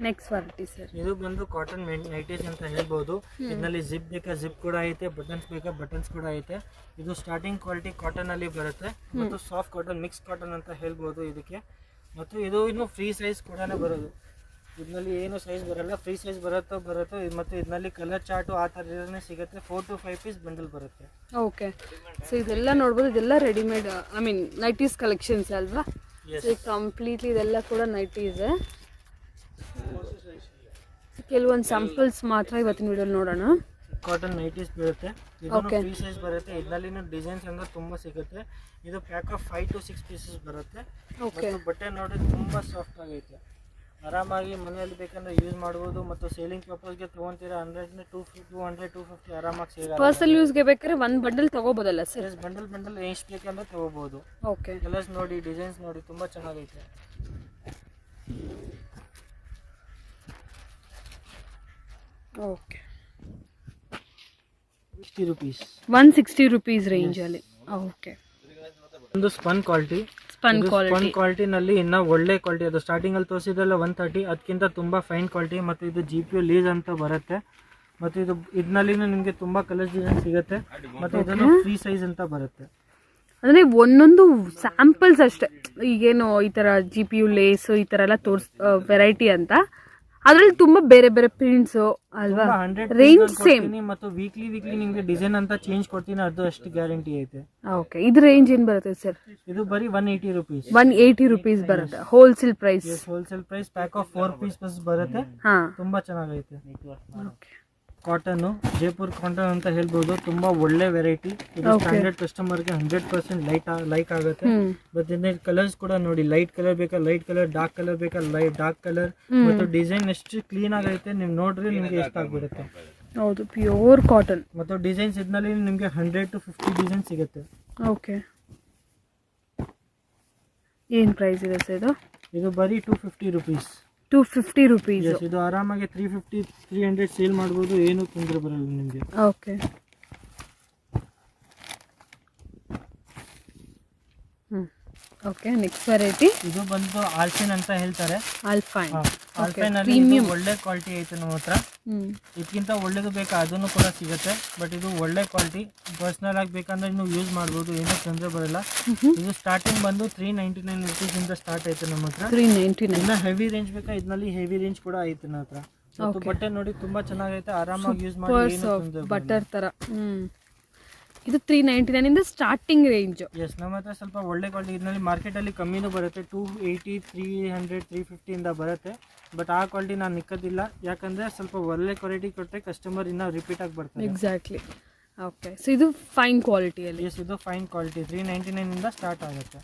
next variety sir. ಇದು ಬಂದು ಕಾಟನ್ ನೈಟೀಸ್ ಅಂತ ಹೇಳ್ಬೋದು. ಇದರಲ್ಲಿ ಜಿಪ್ ಬೇಕಾ ಜಿಪ್ ಕೂಡ ಐತೆ, ಬಟನ್ಸ್ ಬೇಕಾ ಬಟನ್ಸ್ ಕೂಡ ಐತೆ. ಇದು ಸ್ಟಾರ್ಟಿಂಗ್ ಕ್ವಾಲಿಟಿ ಕಾಟನ್ ಅಲ್ಲಿ ಬರುತ್ತೆ. ಮತ್ತು ಸಾಫ್ಟ್ ಕಾಟನ್, ಮಿಕ್ಸ್ ಕಾಟನ್ ಅಂತ ಹೇಳ್ಬೋದು ಇದಕ್ಕೆ. ಮತ್ತು ಇದು ಇನ್ನು ಫ್ರೀ ಸೈಜ್ ಕೂಡ ಬರೋದು. ಇದರಲ್ಲಿ ಏನು ಸೈಜ್ ಬರಲ್ಲ, ಫ್ರೀ ಸೈಜ್ ಬರುತ್ತೋ. ಮತ್ತು ಇದರಲ್ಲಿ ಕಲರ್ ಚಾರ್ಟು ಆ ಥರನೇ ಸಿಗುತ್ತೆ. 4 to 5 ಪೀಸ್ ಬಂಡಲ್ ಬರುತ್ತೆ. ಓಕೆ, ಸೊ ಇದೆಲ್ಲ ನೋಡ್ಬೋದು, ಇದೆಲ್ಲ readymade I mean nighties collections ಅಲ್ವಾ? ಕಂಪ್ಲೀಟ್ಲಿ ಇದೆಲ್ಲ ಕೂಡ ನೈಟೀಸ್. ಕೆಲವೊಂದು ಸ್ಯಾಂಪಲ್ಸ್ ಮಾತ್ರ ಇವತ್ತಿನ ವಿಡಿಯೋಲಿ ನೋಡೋಣ. ಕಾಟನ್ ನೈಟೀಸ್ ಬರುತ್ತೆ. ಇದನ್ನು ಫ್ರೀ ಸೈಜ್ ಬರುತ್ತೆ. ಇದರಲ್ಲಿ ಡಿಸೈನ್ಸ್ ಅಂದ್ರೆ ತುಂಬಾ ಸಿಗುತ್ತೆ. ಇದು ಪ್ಯಾಕ್ ಆಫ್ 5 to 6 ಪೀಸಸ್ ಬರುತ್ತೆ. ಬಟ್ಟೆ ನೋಡಿ ತುಂಬಾ ಸಾಫ್ಟ್ ಆಗೈತೆ. ಆರಾಮಾಗಿ ಮನೆಯಲ್ಲಿ ಬೇಕಂದ್ರೆ ಯೂಸ್ ಮಾಡ್ಬೋದು. ಮತ್ತು ಸೇಲಿಂಗ್ ಪರ್ಪಸ್ಗೆ ತೊಗೊಂತೀರಾ 100 250 ಆರಾಮಾಗಿ ಸೇಲ್. ಪರ್ಸನಲ್ ಯೂಸ್ಗೆ ಬೇಕಾದ್ರೆ ಒಂದು ಬಂಡಲ್ ತಗೋಬೋದಲ್ಲ ಸರ್? ಬಂಡಲ್ ಎಷ್ಟು ಬೇಕಂದ್ರೆ ತಗೋಬಹುದು. ಓಕೆ, ಕಲರ್ಸ್ ನೋಡಿ, ಡಿಸೈನ್ಸ್ ನೋಡಿ, ತುಂಬಾ ಚೆನ್ನಾಗೈತೆ. Okay, 60 rupees. 160 rupees ರೇಂಜ್ ಅಲ್ಲಿ. ಓಕೆ, ಒಂದು ಸ್ಪನ್ ಕ್ವಾಲಿಟಿ ನಲ್ಲಿ ಇನ್ನ ಒಳ್ಳೆ ಕ್ವಾಲಿಟಿ. ಅದು ಸ್ಟಾರ್ಟಿಂಗ್ ಅಲ್ಲಿ ತೋರಿಸಿದ್ರಲ್ಲ 130, ಅದಕ್ಕಿಂತ ತುಂಬಾ ಫೈನ್ ಕ್ವಾಲಿಟಿ. ಮತ್ತು ಇದು GPU ಲೀಸ್ ಅಂತ ಬರುತ್ತೆ. ಮತ್ತೆ ಇದು ಇದರಲ್ಲಿ ನಿಮಗೆ ತುಂಬಾ ಕಲರ್ಸ್ ಡಿಸೈನ್ ಸಿಗುತ್ತೆ. ಮತ್ತೆ ಇದನ್ನು ಫ್ರೀ ಸೈಜ್ ಅಂತ ಬರುತ್ತೆ. ಅಂದರೆ ಒಂದೊಂದು ಸ್ಯಾಂಪಲ್ಸ್ ಅಷ್ಟೇ, ಈಗೇನು ಈ ಥರ GPU ಲೇಸ್ ಈ ಥರ ಎಲ್ಲ ವೆರೈಟಿ ಅಂತ, ಅದರಲ್ಲಿ ತುಂಬ ಬೇರೆ ಬೇರೆ ಪ್ರಿಂಟ್ಸು ಅಲ್ವಾ? Range same. ಮತ್ತು ವೀಕ್ಲಿ ನಿಮಗೆ ಡಿಸೈನ್ ಅಂತ ಚೇಂಜ್ ಕೊಡ್ತೀನಿ, ಅದು ಅಷ್ಟು ಗ್ಯಾರಂಟಿ ಐತೆ. ಓಕೆ, ಇದು ರೇಂಜ್ ಏನು ಬರುತ್ತೆ ಸರ್? ಇದು ಬರೀ 180 rupees. 180 rupees ಬರುತ್ತೆ wholesale price. Wholesale price, pack of 4 pieces ಬರುತ್ತೆ. ತುಂಬಾ ಚೆನ್ನಾಗೈತೆ. ಕಾಟನ್, ಜೈಪುರ್ ಕಾಟನ್ ಅಂತ ಹೇಳ್ಬೋದು. ತುಂಬಾ ಒಳ್ಳೆ ವೆರೈಟಿ. ಇದು ಸ್ಟ್ಯಾಂಡರ್ಡ್ ಕಸ್ಟಮರ್ಗೆ 100% ಲೈಕ್ ಆಗುತ್ತೆ. ಮತ್ತೆ ಕಲರ್ಸ್ ಕೂಡ ನೋಡಿ, ಲೈಟ್ ಕಲರ್ ಬೇಕಾ ಲೈಟ್ ಕಲರ್, ಡಾರ್ಕ್ ಕಲರ್ ಬೇಕಾ ಡಾರ್ಕ್ ಕಲರ್. ಮತ್ತು ಡಿಸೈನ್ ಎಷ್ಟು ಕ್ಲೀನ್ ಆಗೈತೆ, ನೀವು ನೋಡ್ರಿ ನಿಮ್ಗೆ ಇಷ್ಟ ಆಗ್ಬಿಡುತ್ತೆ. ಹೌದು, ಪ್ಯೂರ್ ಕಾಟನ್. ಮತ್ತು ಡಿಸೈನ್ಸ್ ಇದರಲ್ಲಿ ನಿಮಗೆ 100 to 50 ಡಿಸೈನ್ ಸಿಗುತ್ತೆ. ಓಕೆ, ಏನು ಪ್ರೈಸ್ ಇದೆ ಸರ್ ಇದು? ಇದು ಬರೀ 250 rupees. 250 rupees. ಇದು ಆರಾಮಾಗಿ 350-300 ಸೇಲ್ ಮಾಡ್ಬೋದು, ಏನು ತೊಂದರೆ ಬರಲ್ಲ ನಿಮಗೆ. ಓಕೆ. ಓಕೆ, ನೆಕ್ಸ್ಟ್ ವೆರೈಟಿ ಇದು ಬಂದು ಆಲ್ಫೈನ್ ಅಂತ ಹೇಳ್ತಾರೆ. ಆಲ್ಫೈನ್. ಆಲ್ಫೈನ್ ಅಲ್ಲಿ ಒಳ್ಳೆ ಕ್ವಾಲಿಟಿ ಐತೆ ನಮ್ಮ ಹತ್ರ. ಇದಕ್ಕಿಂತ ಒಳ್ಳೇದು ಬೇಕಾ ಅದನ್ನು ಕೂಡ ಸಿಗುತ್ತೆ. ಬಟ್ ಇದು ಒಳ್ಳೆ ಕ್ವಾಲಿಟಿ, ಪರ್ಸನಲ್ ಆಗಿ ಬೇಕಂದ್ರೆ ನೀವು ಯೂಸ್ ಮಾಡ್ಬೋದು, ಏನೂ ತೊಂದರೆ ಬರಲ್ಲ. ಇದು ಸ್ಟಾರ್ಟಿಂಗ್ ಬಂದು 399 rupees ಇಂದ ಸ್ಟಾರ್ಟ್ ಐತೆ ನಮ್ಮ ಹತ್ರ. 399. ಇನ್ನ ಹೆವಿ ರೇಂಜ್ ಬೇಕಾ, ಇದರಲ್ಲಿ ಹೆವಿ ರೇಂಜ್ ಕೂಡ ಐತೆ ನನ್ನ ಹತ್ರ. ಮತ್ತು ಬಟ್ಟೆ ನೋಡಿ ತುಂಬಾ ಚೆನ್ನಾಗೈತೆ, ಆರಾಮಾಗಿ ಯೂಸ್ ಮಾಡಿ, ಏನು ತೊಂದರೆ ಬಟರ್ ತರ. ಇದು 399 ಇಂದ ಸ್ಟಾರ್ಟಿಂಗ್ ರೇಂಜ್. ಎಸ್, ನಮ್ಮ ಹತ್ರ ಸ್ವಲ್ಪ ಒಳ್ಳೆ ಕ್ವಾಲಿಟಿ. ಇದರಲ್ಲಿ ಮಾರ್ಕೆಟಲ್ಲಿ ಕಮ್ಮಿನೂ ಬರುತ್ತೆ, 280, 300, 350 ಇಂದ ಬರುತ್ತೆ. ಬಟ್ ಆ ಕ್ವಾಲಿಟಿ ನಾನು ನಿಕ್ಕೋದಿಲ್ಲ, ಯಾಕಂದರೆ ಸ್ವಲ್ಪ ಒಳ್ಳೆ ಕ್ವಾಲಿಟಿ ಕೊಟ್ಟರೆ ಕಸ್ಟಮರ್ ಇನ್ನೂ ರಿಪೀಟ್ ಆಗಿ ಬರ್ತಾರೆ. ಎಕ್ಸಾಕ್ಟ್ಲಿ. ಓಕೆ, ಸೊ ಇದು ಫೈನ್ ಕ್ವಾಲಿಟಿಯಲ್ಲಿ. ಎಸ್, ಇದು ಫೈನ್ ಕ್ವಾಲಿಟಿ 399 ಇಂದ ಸ್ಟಾರ್ಟ್ ಆಗುತ್ತೆ.